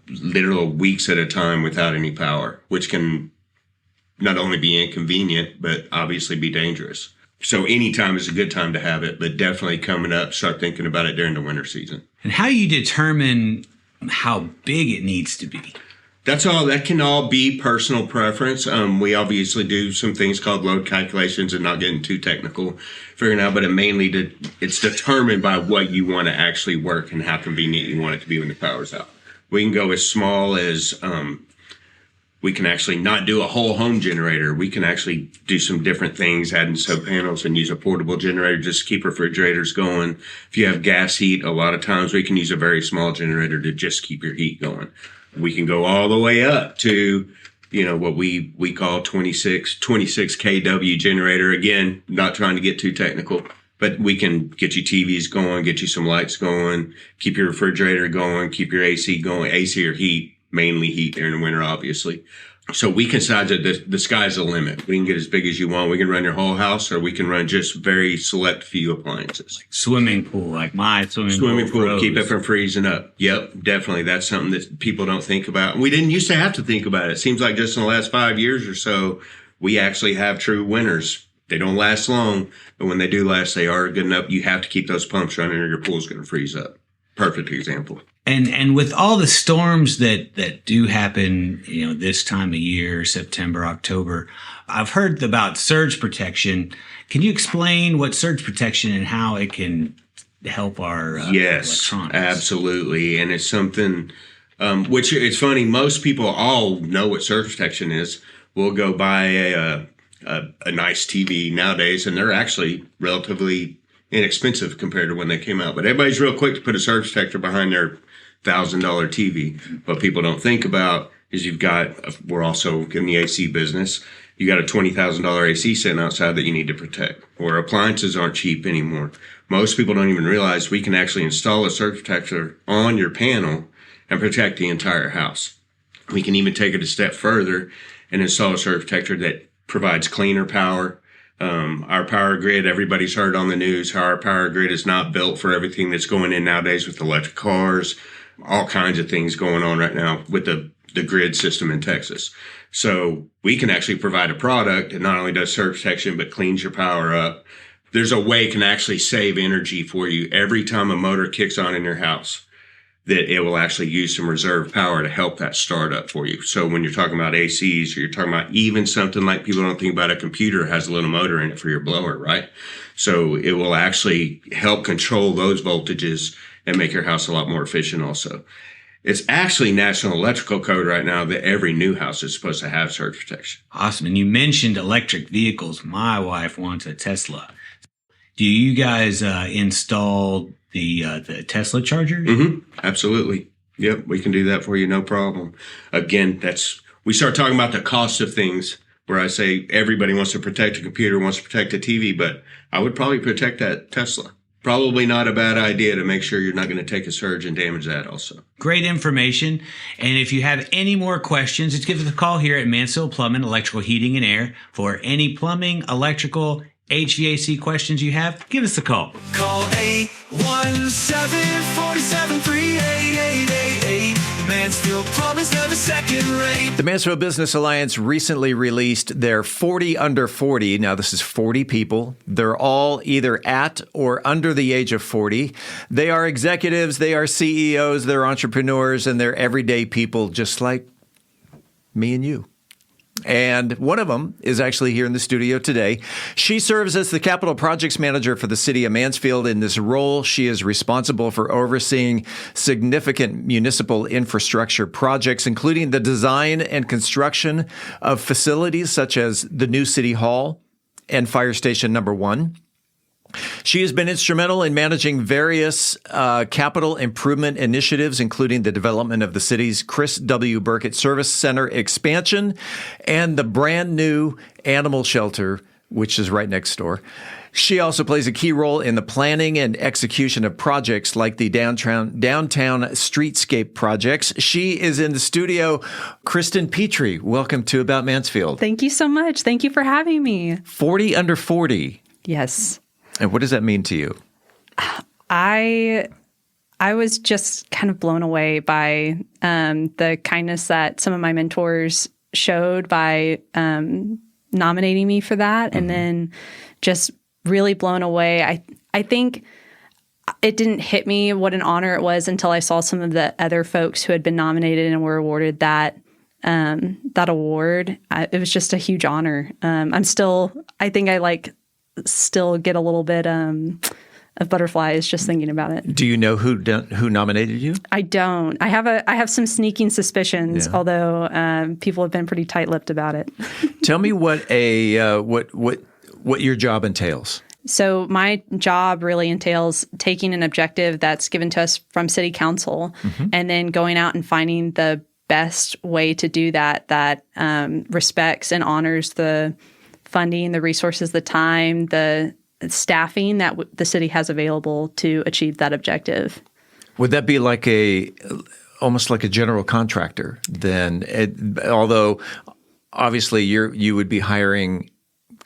T: literal weeks at a time without any power, which can not only be inconvenient, but obviously be dangerous. So any time is a good time to have it, but definitely coming up, start thinking about it during the winter season.
O: And how you determine how big it needs to be?
T: That can all be personal preference. We obviously do some things called load calculations and not getting too technical figuring out, but it's determined by what you want to actually work and how convenient you want it to be when the power's out. We can go as small as, we can actually not do a whole home generator. We can actually do some different things, adding solar panels and use a portable generator just to keep refrigerators going. If you have gas heat, a lot of times we can use a very small generator to just keep your heat going. We can go all the way up to, what we call 26 kW generator. Again, not trying to get too technical, but we can get you TVs going, get you some lights going, keep your refrigerator going, keep your AC going, AC or heat, mainly heat during the winter, obviously. So we can decide that the sky's the limit. We can get as big as you want. We can run your whole house, or we can run just very select few appliances.
O: Like swimming pool, like my swimming
T: pool, keep it from freezing up. Yep, definitely. That's something that people don't think about. We didn't used to have to think about it. It seems like just in the last 5 years or so, we actually have true winters. They don't last long, but when they do last, they are good enough. You have to keep those pumps running or your pool's going to freeze up. Perfect example.
O: And with all the storms that do happen, this time of year, September, October, I've heard about surge protection. Can you explain what surge protection and how it can help our
T: Yes,
O: electronics?
T: Absolutely. And it's something which it's funny. Most people all know what surge protection is. We'll go buy a nice TV nowadays, and they're actually relatively inexpensive compared to when they came out. But everybody's real quick to put a surge protector behind their $1,000 TV. What people don't think about is we're also in the AC business. You got a $20,000 AC sitting outside that you need to protect, or appliances aren't cheap anymore. Most people don't even realize we can actually install a surge protector on your panel and protect the entire house. We can even take it a step further and install a surge protector that provides cleaner power. Our power grid, everybody's heard on the news how our power grid is not built for everything that's going in nowadays with electric cars, all kinds of things going on right now with the grid system in Texas. So we can actually provide a product that not only does surge protection, but cleans your power up. There's a way it can actually save energy for you every time a motor kicks on in your house, that it will actually use some reserve power to help that start up for you. So when you're talking about ACs, or you're talking about even something like people don't think about, a computer has a little motor in it for your blower, right? So it will actually help control those voltages and make your house a lot more efficient also. It's actually National Electrical Code right now that every new house is supposed to have surge protection.
O: Awesome. And you mentioned electric vehicles. My wife wants a Tesla. Do you guys install the Tesla chargers?
T: Mm-hmm. Absolutely. Yep, we can do that for you, no problem. Again, we start talking about the cost of things, where I say everybody wants to protect a computer, wants to protect a TV, but I would probably protect that Tesla. Probably not a bad idea to make sure you're not going to take a surge and damage that also.
O: Great information. And if you have any more questions, just give us a call here at Mansfield Plumbing, Electrical, Heating, and Air. For any plumbing, electrical, HVAC questions you have, give us a call.
D: Call 817-473-8888. Mansfield, promise never second rate.
A: The Mansfield Business Alliance recently released their 40 under 40. Now, this is 40 people. They're all either at or under the age of 40. They are executives, they are CEOs, they're entrepreneurs, and they're everyday people just like me and you. And one of them is actually here in the studio today. She serves as the Capital Projects Manager for the City of Mansfield. In this role, she is responsible for overseeing significant municipal infrastructure projects, including the design and construction of facilities such as the new City Hall and Fire Station Number 1. She has been instrumental in managing various capital improvement initiatives, including the development of the city's Chris W. Burkett Service Center expansion and the brand new animal shelter, which is right next door. She also plays a key role in the planning and execution of projects like the downtown streetscape projects. She is in the studio. Kristen Petrie, welcome to About Mansfield.
U: Thank you so much. Thank you for having me.
A: 40 under 40.
U: Yes.
A: And what does that mean to you?
U: I was just kind of blown away by the kindness that some of my mentors showed by nominating me for that, and then just really blown away. I think it didn't hit me what an honor it was until I saw some of the other folks who had been nominated and were awarded that award. It was just a huge honor. I think I still get a little bit of butterflies just thinking about it.
A: Do you know who nominated you?
U: I don't. I have some sneaking suspicions, although people have been pretty tight-lipped about it.
A: Tell me what your job entails.
U: So my job really entails taking an objective that's given to us from City Council and then going out and finding the best way to do that respects and honors the funding, the resources, the time, the staffing that the city has available to achieve that objective.
A: Would that be almost like a general contractor then? Although obviously you would be hiring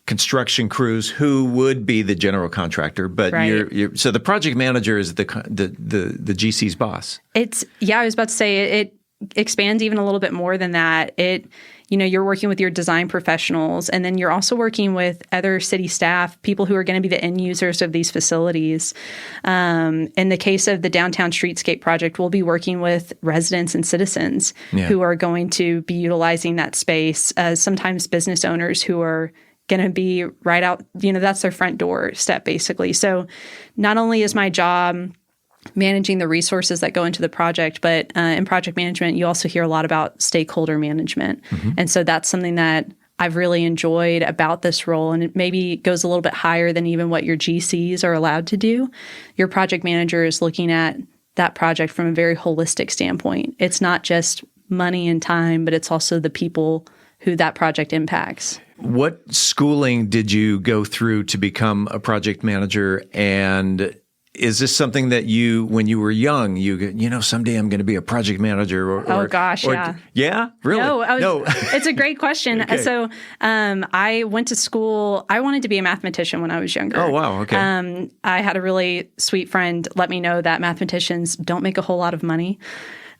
A: construction crews who would be the general contractor, but right. So the project manager is the GC's boss.
U: I was about to say it expands even a little bit more than that. You're working with your design professionals, and then you're also working with other city staff, people who are going to be the end users of these facilities. In the case of the Downtown Streetscape Project, we'll be working with residents and citizens who are going to be utilizing that space, sometimes business owners who are going to be right out, that's their front door step, basically. So not only is my job managing the resources that go into the project, but in project management, you also hear a lot about stakeholder management. And so that's something that I've really enjoyed about this role, and it maybe goes a little bit higher than even what your GCs are allowed to do. Your project manager is looking at that project from a very holistic standpoint. It's not just money and time, but it's also the people who that project impacts.
A: What schooling did you go through to become a project manager, and is this something that when you were young, someday I'm going to be a project manager? Yeah, really?
U: No. It's a great question. Okay. So I went to school. I wanted to be a mathematician when I was younger.
A: Oh, wow. Okay.
U: I had a really sweet friend let me know that mathematicians don't make a whole lot of money.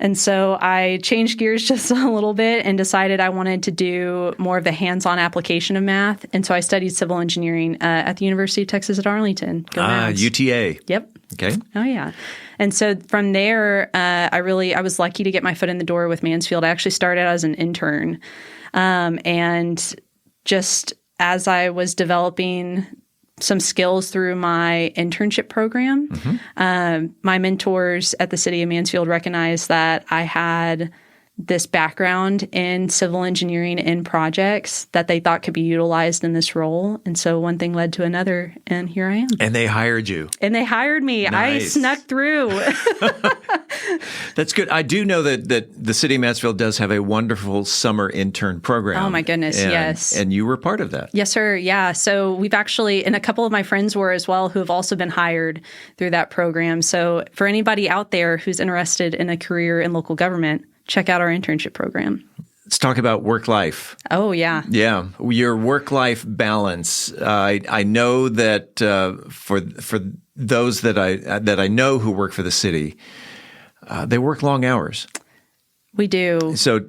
U: And so I changed gears just a little bit and decided I wanted to do more of the hands-on application of math. And so I studied civil engineering at the University of Texas at Arlington.
A: UTA.
U: Yep.
A: Okay.
U: Oh, yeah. And so from there, I was lucky to get my foot in the door with Mansfield. I actually started out as an intern. And just as I was developing some skills through my internship program, my mentors at the City of Mansfield recognized that I had this background in civil engineering and projects that they thought could be utilized in this role. And so one thing led to another, and here I am.
A: And they hired you.
U: And they hired me. Nice. I snuck through.
A: That's good. I do know that the City of Mansfield does have a wonderful summer intern program.
U: Oh, my goodness, yes.
A: And you were part of that.
U: Yes, sir. Yeah. So we've actually, and a couple of my friends were as well, who have also been hired through that program. So for anybody out there who's interested in a career in local government, check out our internship program.
A: Let's talk about work-life.
U: Oh, yeah.
A: Yeah. Your work-life balance. I know that for those that I know who work for the city, they work long hours.
U: We do.
A: So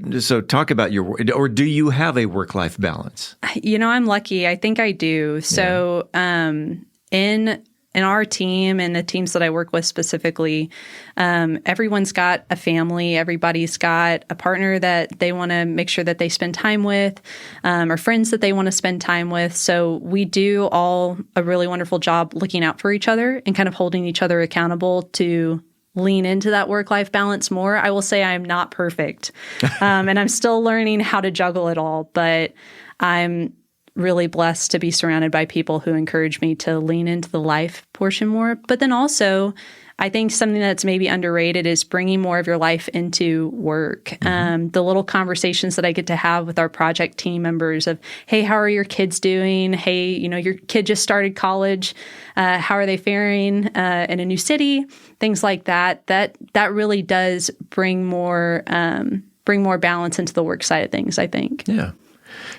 A: talk about or do you have a work-life balance?
U: I'm lucky. I think I do. So in our team and the teams that I work with specifically, everyone's got a family. Everybody's got a partner that they want to make sure that they spend time with, or friends that they want to spend time with. So we do all a really wonderful job looking out for each other and kind of holding each other accountable to lean into that work-life balance more. I will say I'm not perfect, and I'm still learning how to juggle it all, but I'm really blessed to be surrounded by people who encourage me to lean into the life portion more. But then also, I think something that's maybe underrated is bringing more of your life into work. The little conversations that I get to have with our project team members of, hey, how are your kids doing? Hey, your kid just started college. How are they faring in a new city? Things like that. That really does bring more balance into the work side of things, I think.
A: Yeah.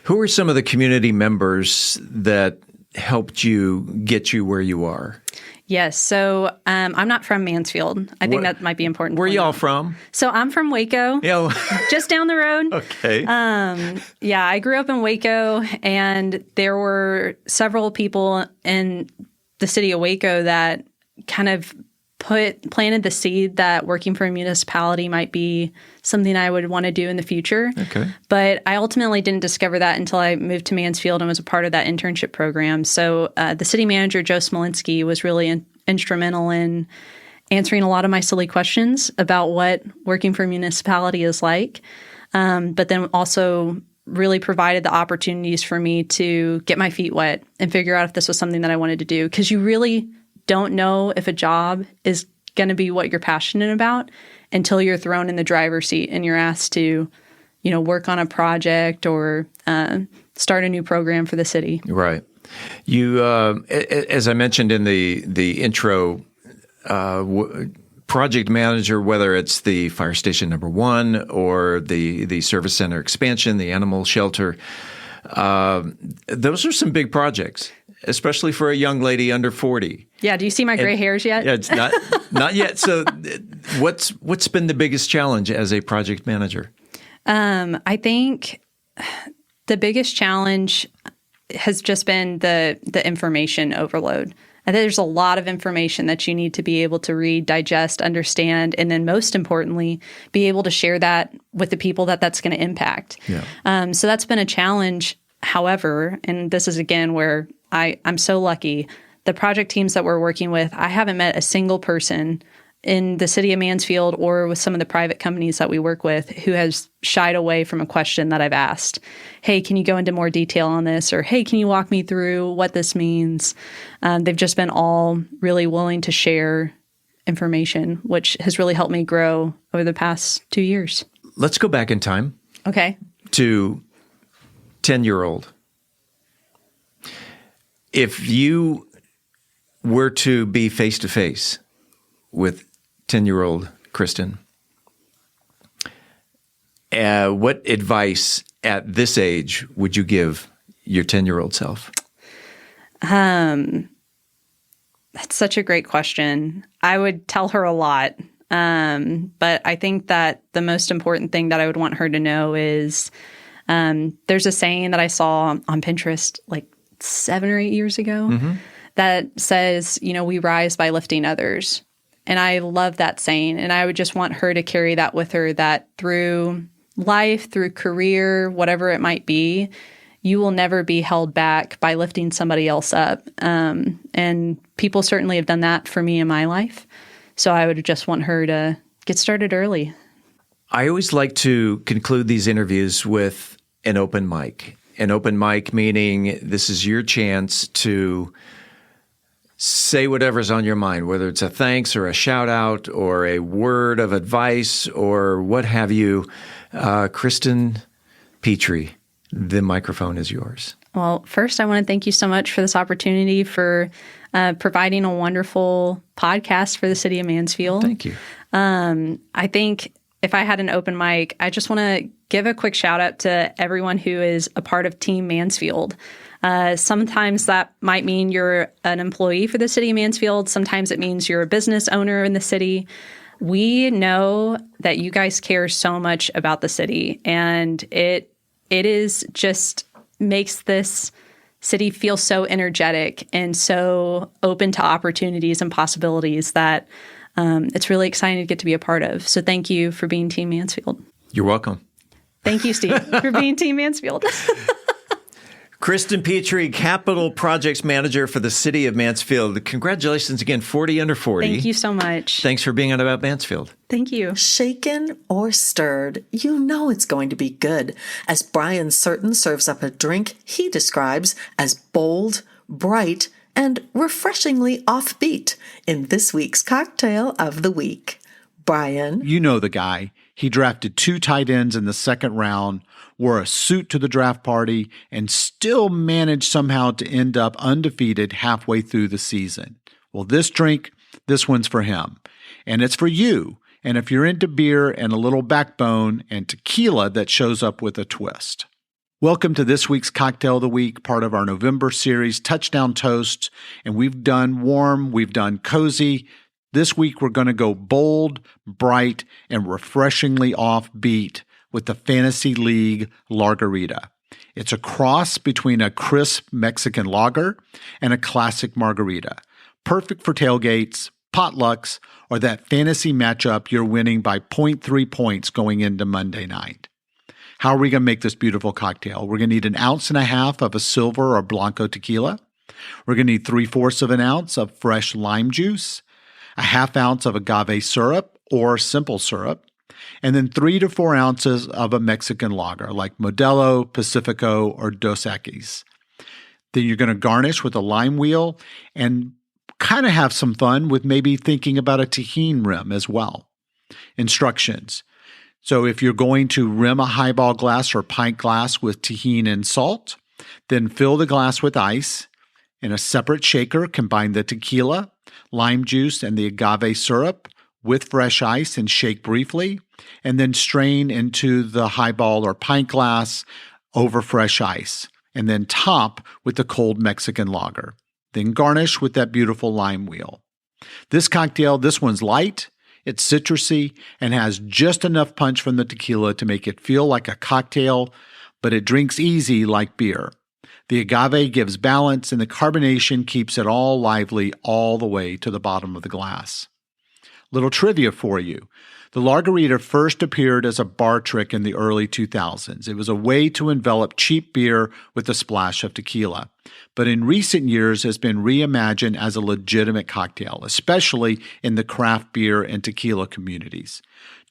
A: Who are some of the community members that helped you get you where you are?
U: Yes. So I'm not from Mansfield. I think that might be important.
A: Where are y'all from?
U: So I'm from Waco, just down the road.
A: Okay.
U: I grew up in Waco, and there were several people in the city of Waco that kind of planted the seed that working for a municipality might be something I would want to do in the future.
A: Okay.
U: But I ultimately didn't discover that until I moved to Mansfield and was a part of that internship program. So the city manager, Joe Smolinski, was really instrumental in answering a lot of my silly questions about what working for a municipality is like, but then also really provided the opportunities for me to get my feet wet and figure out if this was something that I wanted to do. Because you really don't know if a job is going to be what you're passionate about until you're thrown in the driver's seat and you're asked to, work on a project or start a new program for the city.
A: Right. You, as I mentioned in the intro, project manager, whether it's the fire station number 1 or the service center expansion, the animal shelter, those are some big projects, especially for a young lady under 40.
U: Yeah. Do you see my gray hairs yet?
A: Yeah, it's not yet. So what's been the biggest challenge as a project manager?
U: I think the biggest challenge has just been the information overload. I think there's a lot of information that you need to be able to read, digest, understand, and then most importantly, be able to share that with the people that's going to impact. Yeah. So that's been a challenge. However, and this is again where I'm so lucky, the project teams that we're working with, I haven't met a single person in the city of Mansfield or with some of the private companies that we work with who has shied away from a question that I've asked. Hey, can you go into more detail on this? Or, hey, can you walk me through what this means? They've just been all really willing to share information, which has really helped me grow over the past 2 years.
A: Let's go back in time.
U: Okay.
A: To 10-year-old. If you were to be face-to-face with 10-year-old Kristen, what advice at this age would you give your 10-year-old self?
U: That's such a great question. I would tell her a lot, but I think that the most important thing that I would want her to know is there's a saying that I saw on Pinterest like 7 or 8 years ago that says, we rise by lifting others. And I love that saying. And I would just want her to carry that with her, that through life, through career, whatever it might be, you will never be held back by lifting somebody else up. And people certainly have done that for me in my life. So I would just want her to get started early.
A: I always like to conclude these interviews with an open mic. An open mic meaning this is your chance to say whatever's on your mind, whether it's a thanks or a shout out or a word of advice or what have you. Kristen Petrie, the microphone is yours.
U: Well, first, I want to thank you so much for this opportunity for providing a wonderful podcast for the city of Mansfield.
A: Thank you.
U: I think if I had an open mic, I just want to give a quick shout out to everyone who is a part of Team Mansfield. Sometimes that might mean you're an employee for the city of Mansfield. Sometimes it means you're a business owner in the city. We know that you guys care so much about the city, and it is just makes this city feel so energetic and so open to opportunities and possibilities that it's really exciting to get to be a part of. So thank you for being Team Mansfield.
A: You're welcome.
U: Thank you, Steve, for being Team Mansfield.
A: Kristen Petrie, Capital Projects Manager for the City of Mansfield. Congratulations again, 40 under 40.
U: Thank you so much.
A: Thanks for being on About Mansfield.
U: Thank you.
B: Shaken or stirred, you know it's going to be good as Brian Certain serves up a drink he describes as bold, bright, and refreshingly offbeat in this week's Cocktail of the Week. Brian.
P: You know the guy. He drafted 2 tight ends in the second round, wore a suit to the draft party, and still managed somehow to end up undefeated halfway through the season. Well, this drink, this one's for him. And it's for you. And if you're into beer and a little backbone and tequila that shows up with a twist. Welcome to this week's Cocktail of the Week, part of our November series, Touchdown Toast. And we've done warm, we've done cozy. This week we're going to go bold, bright, and refreshingly offbeat with the Fantasy League Largarita. It's a cross between a crisp Mexican lager and a classic margarita. Perfect for tailgates, potlucks, or that fantasy matchup you're winning by 0.3 points going into Monday night. How are we going to make this beautiful cocktail? We're going to need 1.5 ounces of a silver or blanco tequila. We're going to need 3/4 of an ounce of fresh lime juice, 1/2 ounce of agave syrup or simple syrup, and then 3 to 4 ounces of a Mexican lager like Modelo, Pacifico, or Dos Equis. Then you're going to garnish with a lime wheel and kind of have some fun with maybe thinking about a tahini rim as well. Instructions. So if you're going to rim a highball glass or pint glass with tahini and salt, then fill the glass with ice. In a separate shaker, combine the tequila, lime juice, and the agave syrup with fresh ice and shake briefly, and then strain into the highball or pint glass over fresh ice, and then top with the cold Mexican lager. Then garnish with that beautiful lime wheel. This cocktail, this one's light, it's citrusy, and has just enough punch from the tequila to make it feel like a cocktail, but it drinks easy like beer. The agave gives balance, and the carbonation keeps it all lively all the way to the bottom of the glass. Little trivia for you. The Largarita first appeared as a bar trick in the early 2000s. It was a way to envelop cheap beer with a splash of tequila. But in recent years has been reimagined as a legitimate cocktail, especially in the craft beer and tequila communities.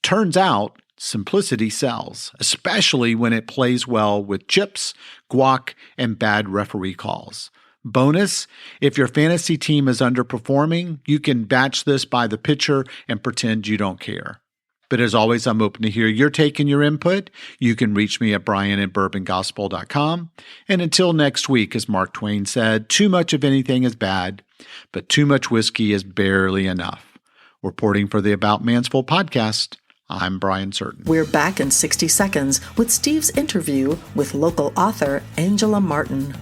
P: Turns out, simplicity sells, especially when it plays well with chips, guac, and bad referee calls. Bonus, if your fantasy team is underperforming, you can batch this by the pitcher and pretend you don't care. But as always, I'm open to hear your take and your input. You can reach me at brian@bourbongospel.com. And until next week, as Mark Twain said, too much of anything is bad, but too much whiskey is barely enough. Reporting for the About Mansfield podcast, I'm Brian Certain.
B: We're back in 60 seconds with Steve's interview with local author Angela Martin.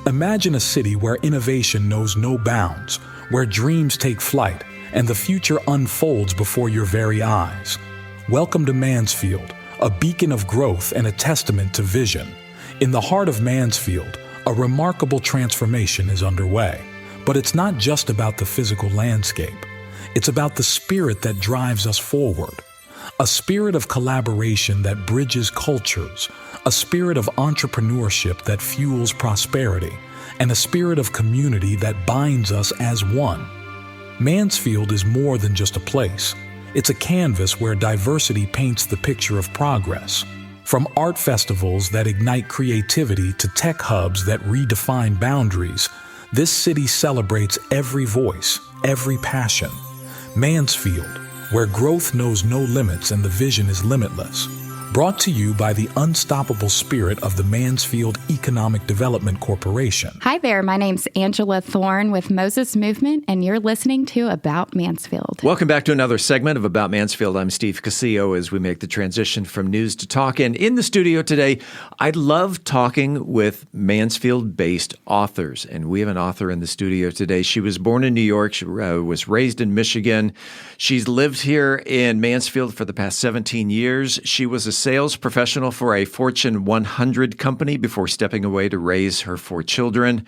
E: Imagine a city where innovation knows no bounds, where dreams take flight, and the future unfolds before your very eyes. Welcome to Mansfield, a beacon of growth and a testament to vision. In the heart of Mansfield, a remarkable transformation is underway. But it's not just about the physical landscape. It's about the spirit that drives us forward. A spirit of collaboration that bridges cultures, a spirit of entrepreneurship that fuels prosperity, and a spirit of community that binds us as one. Mansfield is more than just a place. It's a canvas where diversity paints the picture of progress. From art festivals that ignite creativity to tech hubs that redefine boundaries, this city celebrates every voice, every passion. Mansfield, where growth knows no limits and the vision is limitless. Brought to you by the unstoppable spirit of the Mansfield Economic Development Corporation.
F: Hi there, my name's Angela Thorne with Moses Movement, and you're listening to About Mansfield.
A: Welcome back to another segment of About Mansfield. I'm Steve Casillo as we make the transition from news to talk. And in the studio today, I love talking with Mansfield-based authors. And we have an author in the studio today. She was born in New York. She was raised in Michigan. She's lived here in Mansfield for the past 17 years. She was a sales professional for a Fortune 100 company before stepping away to raise her 4 children.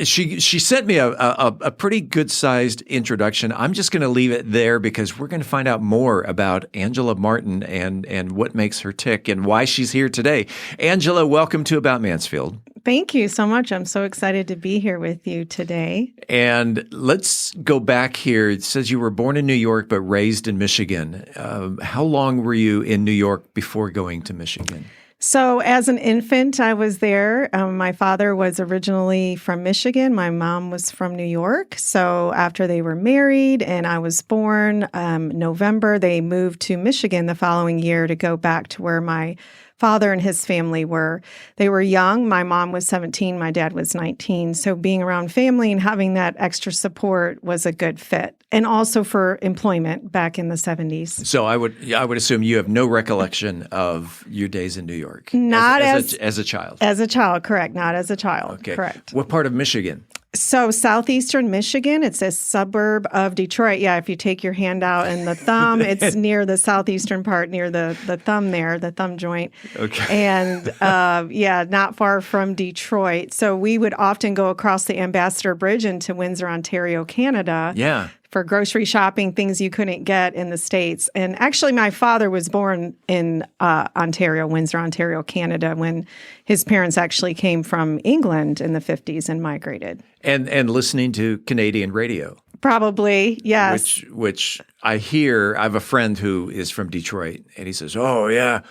A: She sent me a pretty good-sized introduction. I'm just going to leave it there because we're going to find out more about Angela Martin and what makes her tick and why she's here today. Angela, welcome to About Mansfield.
V: Thank you so much. I'm so excited to be here with you today.
A: And let's go back here. It says you were born in New York but raised in Michigan. How long were you in New York before going to Michigan?
V: So as an infant, I was there. My father was originally from Michigan. My mom was from New York. So after they were married and I was born, November, they moved to Michigan the following year to go back to where my father and his family were. They were young. My mom was 17. My dad was 19. So being around family and having that extra support was a good fit. And also for employment back in the 70s.
A: So I would assume you have no recollection of your days in New York.
V: Not
A: as a child.
V: As a child, correct. Not as a child,
A: okay.
V: Correct.
A: What part of Michigan?
V: So southeastern Michigan, it's a suburb of Detroit. Yeah, if you take your hand out and the thumb, it's near the southeastern part, near the thumb there, the thumb joint.
A: Okay.
V: And not far from Detroit. So we would often go across the Ambassador Bridge into Windsor, Ontario, Canada.
A: Yeah.
V: For grocery shopping, things you couldn't get in the States. And actually, my father was born in Ontario, Windsor, Ontario, Canada, when his parents actually came from England in the 50s and migrated.
A: And listening to Canadian radio.
V: Probably, yes.
A: Which I hear, I have a friend who is from Detroit, and he says, oh, yeah,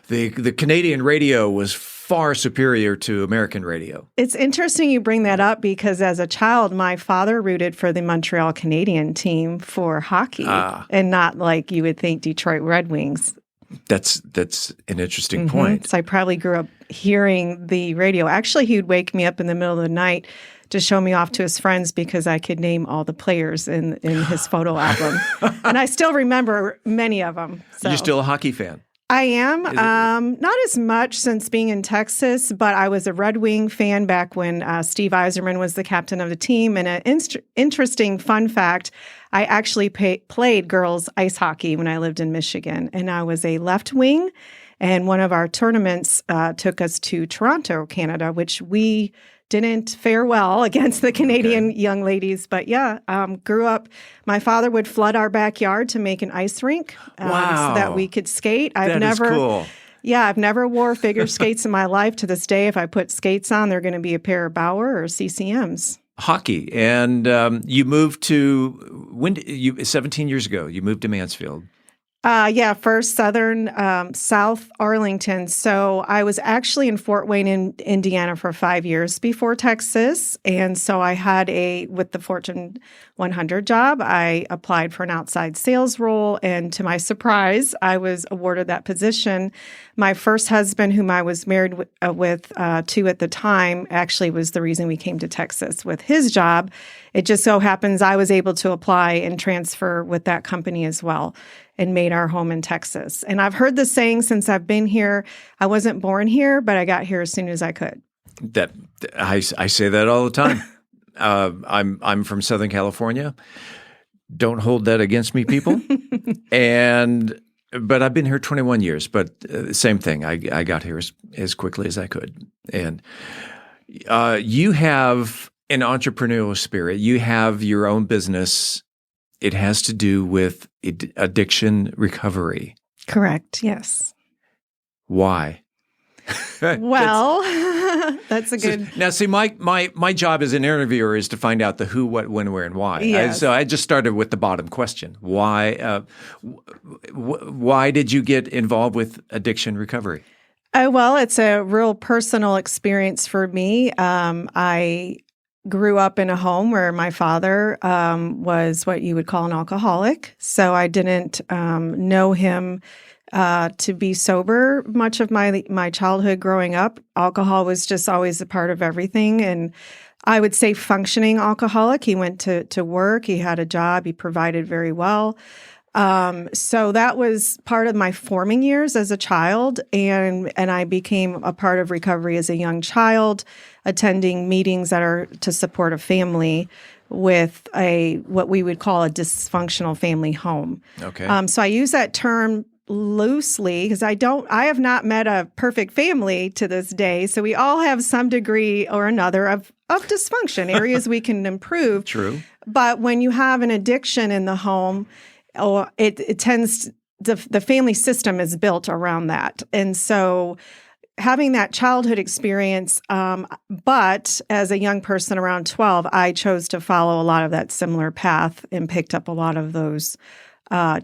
A: the Canadian radio was far superior to American radio.
V: It's interesting you bring that up because as a child, my father rooted for the Montreal Canadian team for hockey and not like you would think Detroit Red Wings.
A: That's an interesting point.
V: So I probably grew up hearing the radio. Actually, he would wake me up in the middle of the night to show me off to his friends because I could name all the players in his photo album. And I still remember many of them. So.
A: You're still a hockey fan?
V: I am. Not as much since being in Texas, but I was a Red Wing fan back when Steve Yzerman was the captain of the team. And an interesting fun fact, I actually played girls ice hockey when I lived in Michigan. And I was a left wing. And one of our tournaments took us to Toronto, Canada, which we didn't fare well against the Canadian young ladies. But grew up. My father would flood our backyard to make an ice rink so that we could skate.
A: That is cool.
V: Yeah, I've never wore figure skates in my life. To this day, if I put skates on, they're going to be a pair of Bauer or CCMs.
A: Hockey. And you moved to, 17 years ago, you moved to Mansfield.
V: First South Arlington. So I was actually in Fort Wayne, Indiana for 5 years before Texas. And so I had with the Fortune 100 job, I applied for an outside sales role. And to my surprise, I was awarded that position. My first husband, whom I was married with to at the time, actually was the reason we came to Texas with his job. It just so happens I was able to apply and transfer with that company as well and made our home in Texas. And I've heard the saying since I've been here, I wasn't born here, but I got here as soon as I could.
A: That I say that all the time. I'm from Southern California. Don't hold that against me, people. But I've been here 21 years. But same thing. I got here as quickly as I could. And you have an entrepreneurial spirit. You have your own business. It has to do with addiction recovery.
V: Correct. Yes.
A: Why?
V: Well, that's a good.
A: Now, see, my job as an interviewer is to find out the who, what, when, where, and why.
V: Yes.
A: So I just started with the bottom question: why? Why did you get involved with addiction recovery?
V: Well, it's a real personal experience for me. I grew up in a home where my father was what you would call an alcoholic. So I didn't know him to be sober much of my childhood growing up. Alcohol was just always a part of everything. And I would say functioning alcoholic. He went to work. He had a job. He provided very well. So that was part of my forming years as a child. And I became a part of recovery as a young child, attending meetings that are to support a family with what we would call a dysfunctional family home.
A: Okay.
V: So I use that term loosely because I have not met a perfect family to this day. So we all have some degree or another of dysfunction, areas we can improve.
A: True.
V: But when you have an addiction in the home, it tends, the family system is built around that. And so having that childhood experience, but as a young person around 12, I chose to follow a lot of that similar path and picked up a lot of those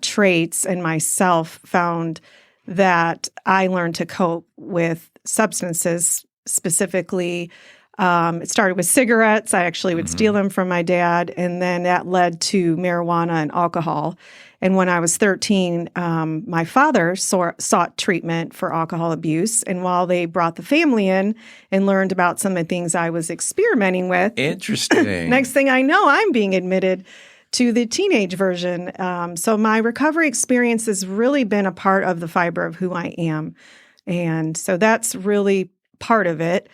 V: traits, and myself found that I learned to cope with substances, specifically. It started with cigarettes. I actually would steal them from my dad, and then that led to marijuana and alcohol. And when I was 13, my father sought treatment for alcohol abuse. And while they brought the family in and learned about some of the things I was experimenting with,
A: interesting.
V: Next thing I know, I'm being admitted to the teenage version. So my recovery experience has really been a part of the fiber of who I am. And so that's really part of it.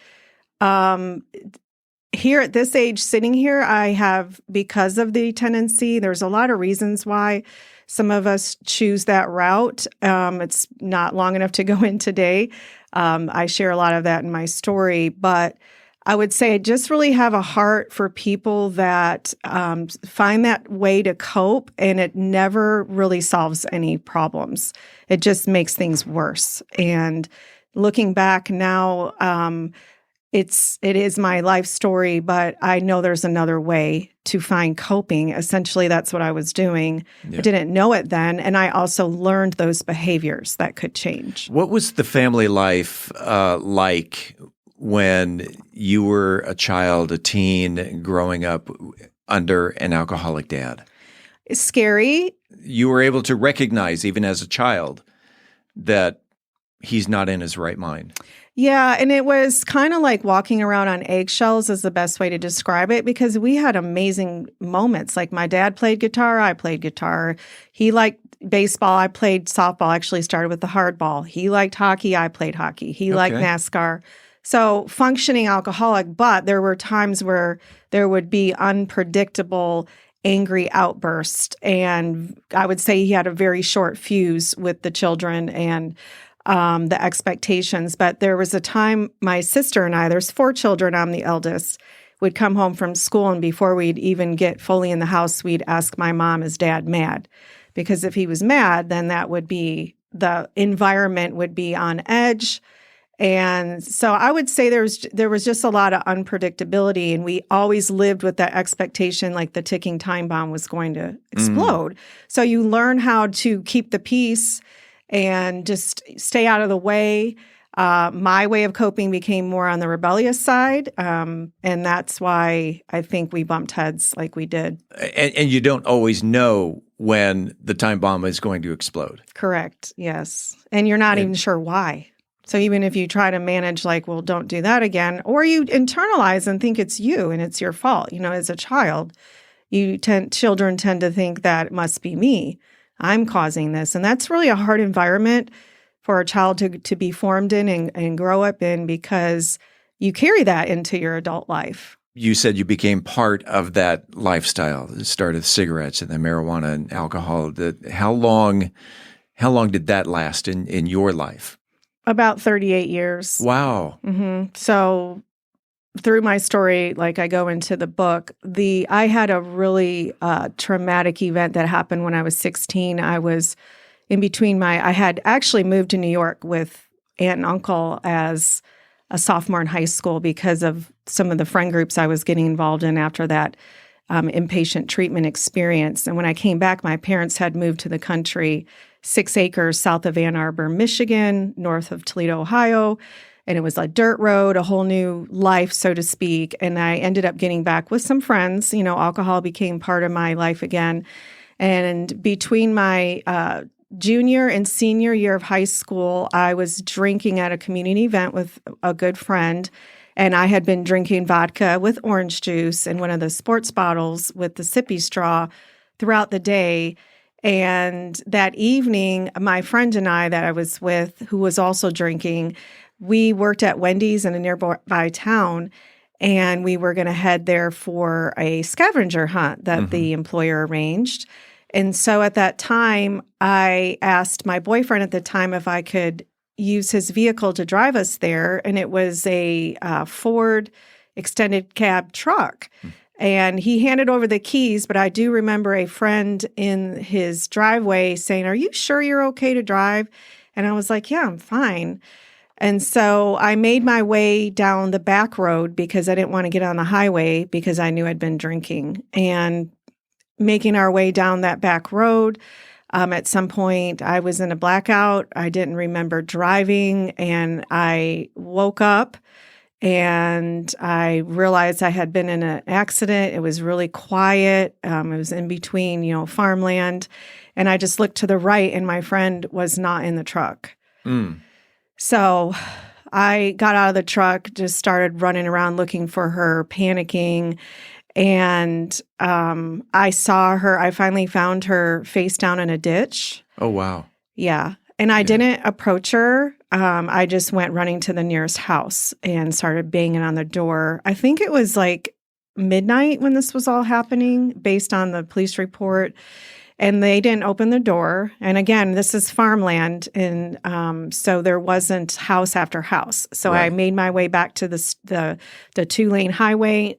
V: Here at this age, sitting here, I have, because of the tendency, there's a lot of reasons why some of us choose that route. It's not long enough to go in today. I share a lot of that in my story, but I would say I just really have a heart for people that find that way to cope, and it never really solves any problems. It just makes things worse. And looking back now, it is my life story, but I know there's another way to find coping. Essentially, that's what I was doing. Yeah. I didn't know it then, and I also learned those behaviors that could change.
A: What was the family life like when you were a child, a teen, growing up under an alcoholic dad?
V: It's scary.
A: You were able to recognize, even as a child, that he's not in his right mind.
V: Yeah, and it was kind of like walking around on eggshells is the best way to describe it, because we had amazing moments. Like my dad played guitar, I played guitar. He liked baseball, I played softball. Actually started with the hardball. He liked hockey, I played hockey. He liked NASCAR. So functioning alcoholic, but there were times where there would be unpredictable, angry outbursts. And I would say he had a very short fuse with the children and the expectations. But there was a time my sister and I, there's 4 children, I'm the eldest, would come home from school, and before we'd even get fully in the house, we'd ask my mom, is Dad mad? Because if he was mad, then that would be, the environment would be on edge. And so I would say there was just a lot of unpredictability, and we always lived with that expectation like the ticking time bomb was going to explode. So you learn how to keep the peace and just stay out of the way. My way of coping became more on the rebellious side, and that's why I think we bumped heads like we did.
A: And you don't always know when the time bomb is going to explode.
V: Correct, yes. And you're not even sure why. So even if you try to manage like, well, don't do that again, or you internalize and think it's you and it's your fault. You know, as a child, children tend to think that it must be me. I'm causing this. And that's really a hard environment for a child to be formed in and grow up in, because you carry that into your adult life.
A: You said you became part of that lifestyle. It started with cigarettes and then marijuana and alcohol. How long did that last in your life?
V: About 38 years.
A: Wow.
V: Mm-hmm. So through my story, like I go into the book, I had a really traumatic event that happened when I was 16. I was in between I had actually moved to New York with aunt and uncle as a sophomore in high school because of some of the friend groups I was getting involved in after that inpatient treatment experience. And when I came back, my parents had moved to the country, 6 acres south of Ann Arbor, Michigan, north of Toledo, Ohio. And it was a dirt road, a whole new life, so to speak. And I ended up getting back with some friends. You know, alcohol became part of my life again. And between my junior and senior year of high school, I was drinking at a community event with a good friend, and I had been drinking vodka with orange juice in one of the sports bottles with the sippy straw throughout the day. And that evening, my friend and I that I was with, who was also drinking, we worked at Wendy's in a nearby town, and we were going to head there for a scavenger hunt that the employer arranged. And so at that time, I asked my boyfriend at the time if I could use his vehicle to drive us there. And it was a Ford extended cab truck. And he handed over the keys, but I do remember a friend in his driveway saying, "Are you sure you're okay to drive?" And I was like, "Yeah, I'm fine." And so I made my way down the back road because I didn't want to get on the highway because I knew I'd been drinking. And making our way down that back road, at some point I was in a blackout. I didn't remember driving, and I woke up and I realized I had been in an accident. It was really quiet. It was in between, farmland. And I just looked to the right, and my friend was not in the truck. So I got out of the truck, just started running around looking for her, panicking. And I saw her. I finally found her face down in a ditch.
A: Oh, wow.
V: Yeah. And I didn't approach her. I just went running to the nearest house and started banging on the door. I think it was like midnight when this was all happening, based on the police report. And they didn't open the door. And again, this is farmland, and so there wasn't house after house. So I made my way back to the 2-lane highway,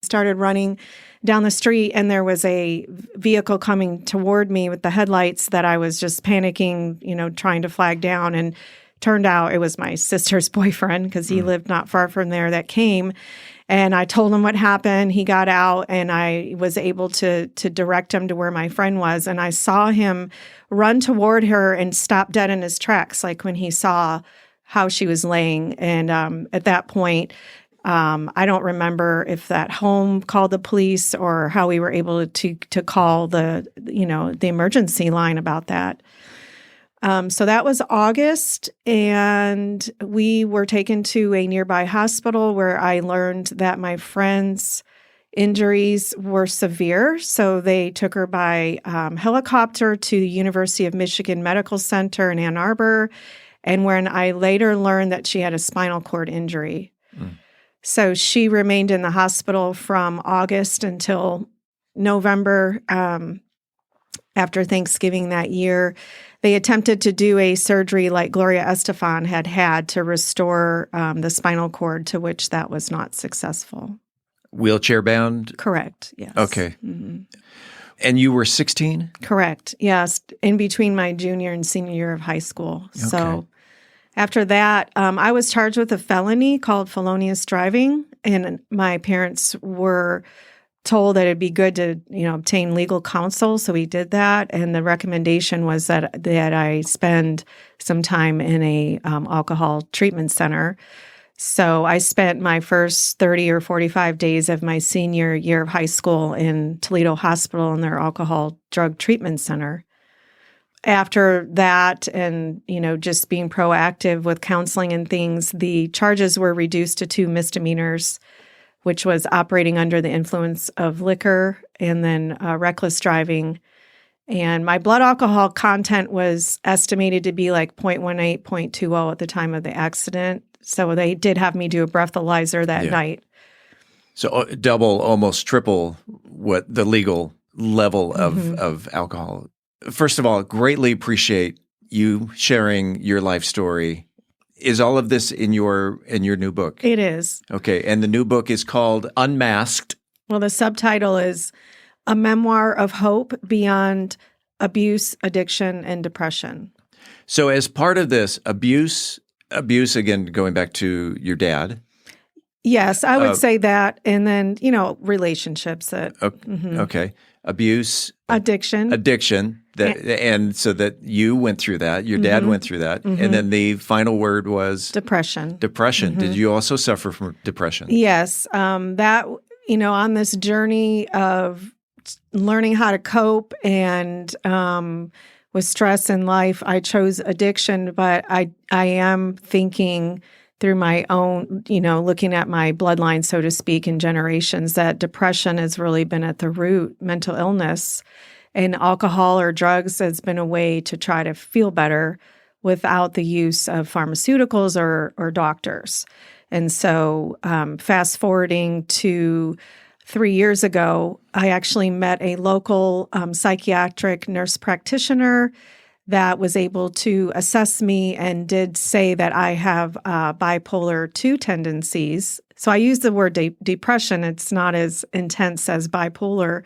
V: started running down the street, and there was a vehicle coming toward me with the headlights that I was just panicking, trying to flag down. And turned out it was my sister's boyfriend, because he lived not far from there, that came. And I told him what happened. He got out, and I was able to direct him to where my friend was. And I saw him run toward her and stop dead in his tracks, like when he saw how she was laying. And at that point, I don't remember if that home called the police or how we were able to call the emergency line about that. So that was August, and we were taken to a nearby hospital where I learned that my friend's injuries were severe. So they took her by helicopter to the University of Michigan Medical Center in Ann Arbor, and when I later learned that she had a spinal cord injury. So she remained in the hospital from August until November. After Thanksgiving that year, they attempted to do a surgery like Gloria Estefan had to restore the spinal cord, to which that was not successful.
A: Wheelchair bound?
V: Correct, yes.
A: Okay. And you were 16?
V: Correct, yes, in between my junior and senior year of high school. Okay. So after that, I was charged with a felony called felonious driving, and my parents were told that it'd be good to, obtain legal counsel. So we did that. And the recommendation was that I spend some time in a alcohol treatment center. So I spent my first 30 or 45 days of my senior year of high school in Toledo Hospital in their alcohol drug treatment center. After that, and, just being proactive with counseling and things, the charges were reduced to 2 misdemeanors, which was operating under the influence of liquor and then reckless driving. And my blood alcohol content was estimated to be like 0.18, 0.20 at the time of the accident. So they did have me do a breathalyzer that night.
A: So double, almost triple what the legal level of alcohol. First of all, greatly appreciate you sharing your life story. Is all of this in your new book?
V: It is.
A: Okay, and the new book is called Unmasked.
V: Well, the subtitle is A Memoir of Hope Beyond Abuse, Addiction, and Depression.
A: So as part of this, abuse, again, going back to your dad.
V: Yes, I would say that. And then, relationships. That.
A: Okay. Abuse.
V: Addiction.
A: And so that you went through that, your dad went through that, and then the final word was?
V: Depression.
A: Did you also suffer from depression?
V: Yes. That, on this journey of learning how to cope and with stress in life, I chose addiction, but I am thinking through my own, looking at my bloodline, so to speak, in generations, that depression has really been at the root, mental illness. And alcohol or drugs has been a way to try to feel better without the use of pharmaceuticals or doctors. And so fast forwarding to 3 years ago, I actually met a local psychiatric nurse practitioner that was able to assess me and did say that I have bipolar 2 tendencies. So I use the word depression. It's not as intense as bipolar,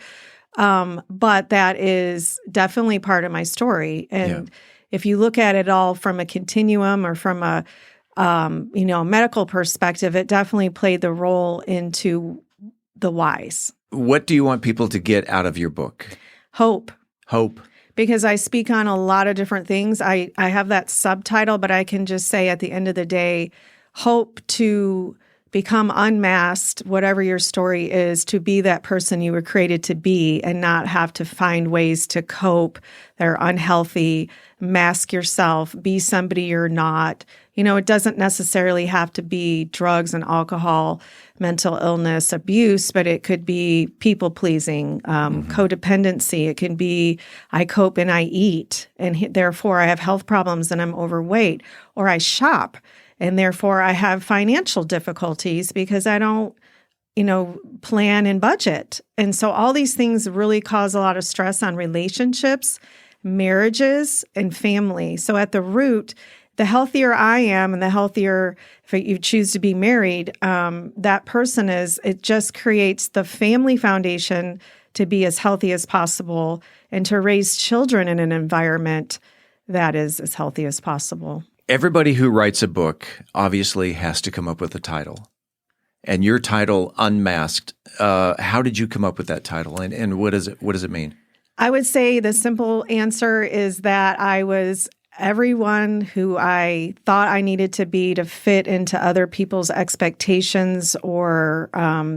V: but that is definitely part of my story. And if you look at it all from a continuum or from a medical perspective, it definitely played the role into the whys.
A: What do you want people to get out of your book?
V: Hope.
A: Hope.
V: Because I speak on a lot of different things. I have that subtitle, but I can just say at the end of the day, hope to become unmasked, whatever your story is, to be that person you were created to be and not have to find ways to cope that are unhealthy, mask yourself, be somebody you're not. It doesn't necessarily have to be drugs and alcohol, mental illness, abuse, but it could be people-pleasing, codependency. It can be I cope and I eat, and therefore I have health problems and I'm overweight, or I shop, and therefore I have financial difficulties because I don't, plan and budget. And so all these things really cause a lot of stress on relationships, marriages, and family. So at the root, the healthier I am and the healthier, if you choose to be married, that person is, it just creates the family foundation to be as healthy as possible and to raise children in an environment that is as healthy as possible.
A: Everybody who writes a book obviously has to come up with a title. And your title, Unmasked, how did you come up with that title? And what does it mean?
V: I would say the simple answer is that I was everyone who I thought I needed to be to fit into other people's expectations or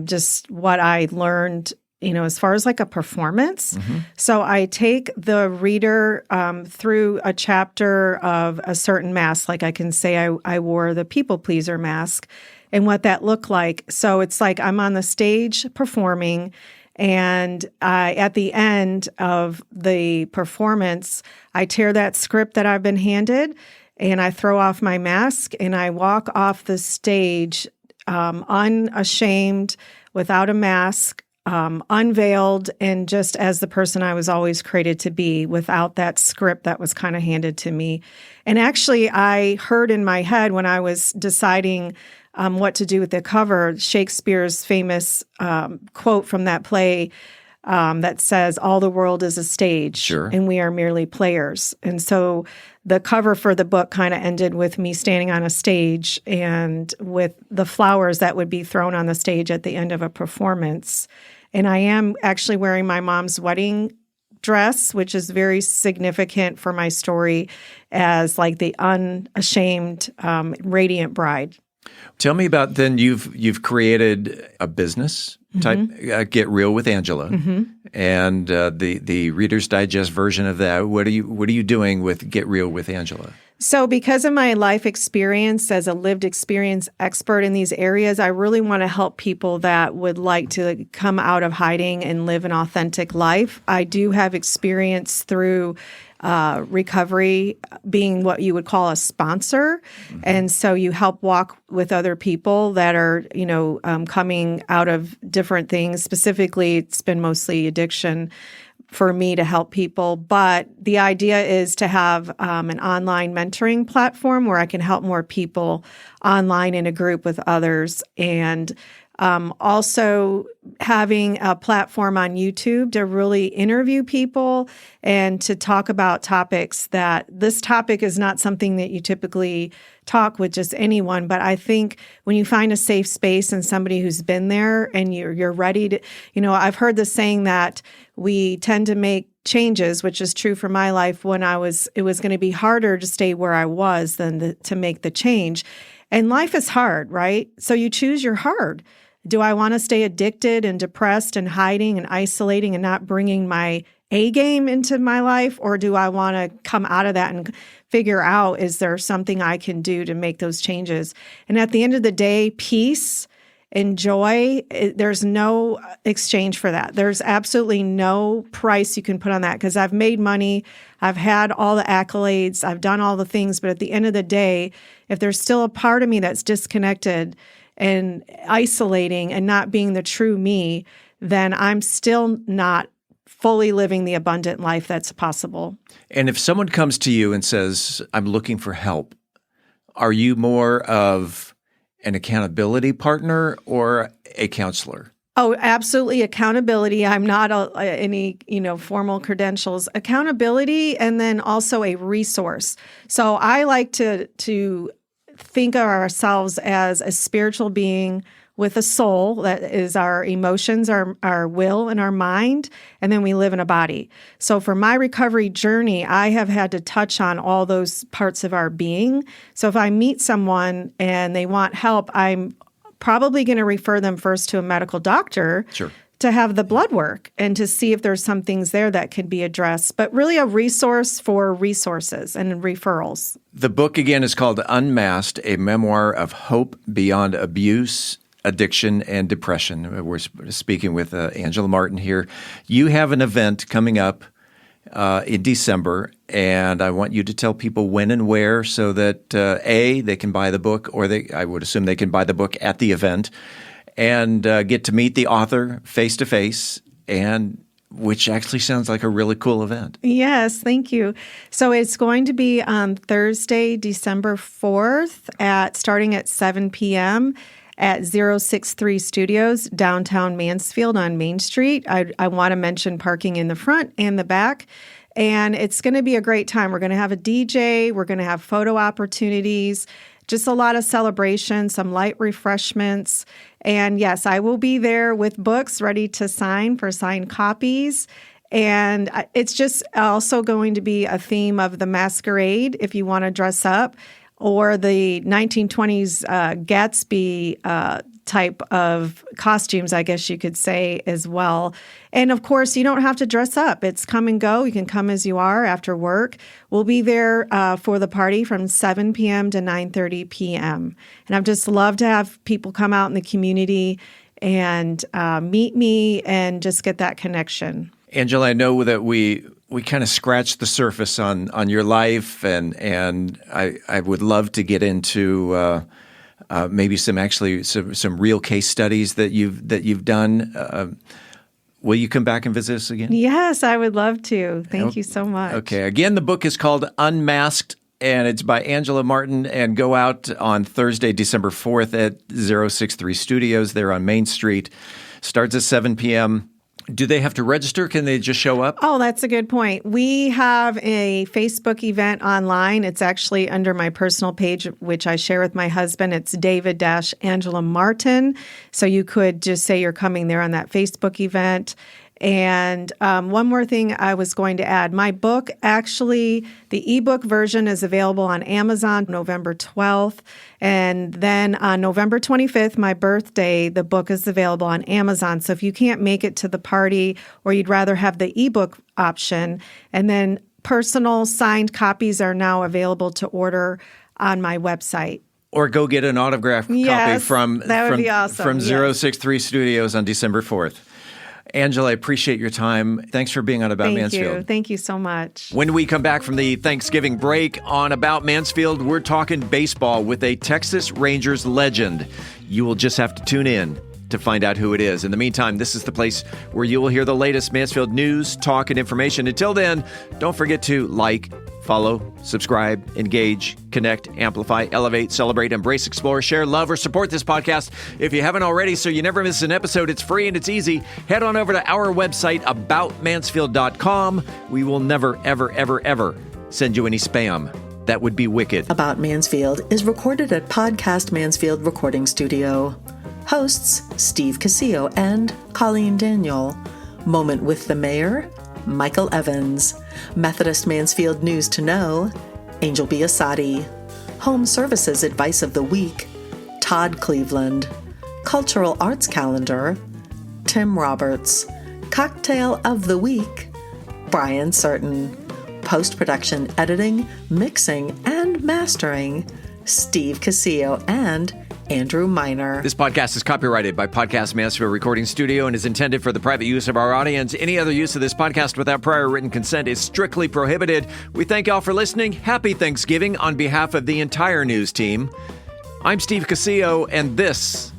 V: just what I learned, as far as like a performance. So I take the reader through a chapter of a certain mask. Like I can say I wore the people pleaser mask and what that looked like. So it's like I'm on the stage performing, and at the end of the performance, I tear that script that I've been handed and I throw off my mask and I walk off the stage unashamed, without a mask, unveiled, and just as the person I was always created to be, without that script that was kind of handed to me. And actually, I heard in my head when I was deciding what to do with the cover, Shakespeare's famous quote from that play that says, "All the world is a stage, and we are merely players." And so the cover for the book kind of ended with me standing on a stage and with the flowers that would be thrown on the stage at the end of a performance. And I am actually wearing my mom's wedding dress, which is very significant for my story as like the unashamed, radiant bride.
A: Tell me about then you've created a business type, Get Real with Angela, and the Reader's Digest version of that. What are you doing with Get Real with Angela?
V: So because of my life experience as a lived experience expert in these areas, I really want to help people that would like to come out of hiding and live an authentic life. I do have experience through recovery, being what you would call a sponsor. And so you help walk with other people that are, coming out of different things. Specifically, it's been mostly addiction for me to help people. But the idea is to have an online mentoring platform where I can help more people online in a group with others. And also having a platform on YouTube to really interview people and to talk about topics that this topic is not something that you typically talk with just anyone. But I think when you find a safe space and somebody who's been there and you're ready to, I've heard the saying that we tend to make changes, which is true for my life when it was going to be harder to stay where I was than to make the change. And life is hard, right? So you choose your hard. Do I want to stay addicted and depressed and hiding and isolating and not bringing my A game into my life, or do I want to come out of that and figure out, is there something I can do to make those changes? And at the end of the day, peace and joy, there's no exchange for that. There's absolutely no price you can put on that, because I've made money, I've had all the accolades, I've done all the things, but at the end of the day, if there's still a part of me that's disconnected and isolating and not being the true me, then I'm still not fully living the abundant life that's possible.
A: And if someone comes to you and says, I'm looking for help, are you more of an accountability partner or a counselor?
V: Oh, absolutely. Accountability. I'm not any, formal credentials. Accountability, and then also a resource. So I like to think of ourselves as a spiritual being with a soul that is our emotions, our will, and our mind, and then we live in a body. So for my recovery journey, I have had to touch on all those parts of our being. So if I meet someone and they want help, I'm probably going to refer them first to a medical doctor.
A: Sure.
V: To have the blood work and to see if there's some things there that could be addressed, but really a resource for resources and referrals.
A: The book, again, is called Unmasked, a memoir of hope beyond abuse, addiction, and depression. We're speaking with Angela Martin here. You have an event coming up in December, and I want you to tell people when and where so that, A, they can buy the book, or I would assume they can buy the book at the event, and get to meet the author face-to-face, and which actually sounds like a really cool event.
V: Yes, thank you. So it's going to be on Thursday, December 4th, starting at 7 p.m., at 063 Studios, downtown Mansfield on Main Street. I want to mention parking in the front and the back. And it's going to be a great time. We're going to have a DJ. We're going to have photo opportunities, just a lot of celebration, some light refreshments. And yes, I will be there with books ready to sign for signed copies. And it's just also going to be a theme of the masquerade if you want to dress up, or the 1920s Gatsby type of costumes, I guess you could say, as well. And of course, you don't have to dress up. It's come and go. You can come as you are after work. We'll be there for the party from 7 p.m. to 9:30 p.m. And I'd just love to have people come out in the community and meet me and just get that connection.
A: Angela, I know that we kind of scratched the surface on your life, and I would love to get into maybe some real case studies that you've done. Will you come back and visit us again?
V: Yes, I would love to. Thank you so much.
A: Okay. Again, the book is called Unmasked, and it's by Angela Martin, and go out on Thursday, December 4th at 063 Studios there on Main Street. Starts at 7 p.m. Do they have to register? Can they just show up?
V: Oh, that's a good point. We have a Facebook event online. It's actually under my personal page, which I share with my husband. It's David-Angela Martin. So you could just say you're coming there on that Facebook event. And one more thing I was going to add. My book, actually, the ebook version is available on Amazon November 12th. And then on November 25th, my birthday, the book is available on Amazon. So if you can't make it to the party, or you'd rather have the ebook option, and then personal signed copies are now available to order on my website.
A: Or go get an autographed copy from
V: that would be awesome.
A: From 063 Studios on December 4th. Angela, I appreciate your time. Thanks for being on About Mansfield.
V: Thank you so much.
A: When we come back from the Thanksgiving break on About Mansfield, we're talking baseball with a Texas Rangers legend. You will just have to tune in to find out who it is. In the meantime, this is the place where you will hear the latest Mansfield news, talk, and information. Until then, don't forget to like, follow, subscribe, engage, connect, amplify, elevate, celebrate, embrace, explore, share, love, or support this podcast. If you haven't already, so you never miss an episode, it's free and it's easy. Head on over to our website, aboutmansfield.com. We will never, ever, ever, ever send you any spam. That would be wicked.
B: About Mansfield is recorded at Podcast Mansfield Recording Studio. Hosts, Steve Casillo and Colleen Daniel. Moment with the Mayor, Michael Evans. Methodist Mansfield News to Know, Angel Biasatti. Home Services Advice of the Week, Todd Cleveland. Cultural Arts Calendar, Tim Roberts. Cocktail of the Week, Brian Certain. Post-production editing, mixing, and mastering, Steve Casillo and Andrew Miner.
A: This podcast is copyrighted by Podcast Mansfield Recording Studio and is intended for the private use of our audience. Any other use of this podcast without prior written consent is strictly prohibited. We thank y'all for listening. Happy Thanksgiving on behalf of the entire news team. I'm Steve Casillo, and this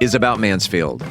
A: is About Mansfield.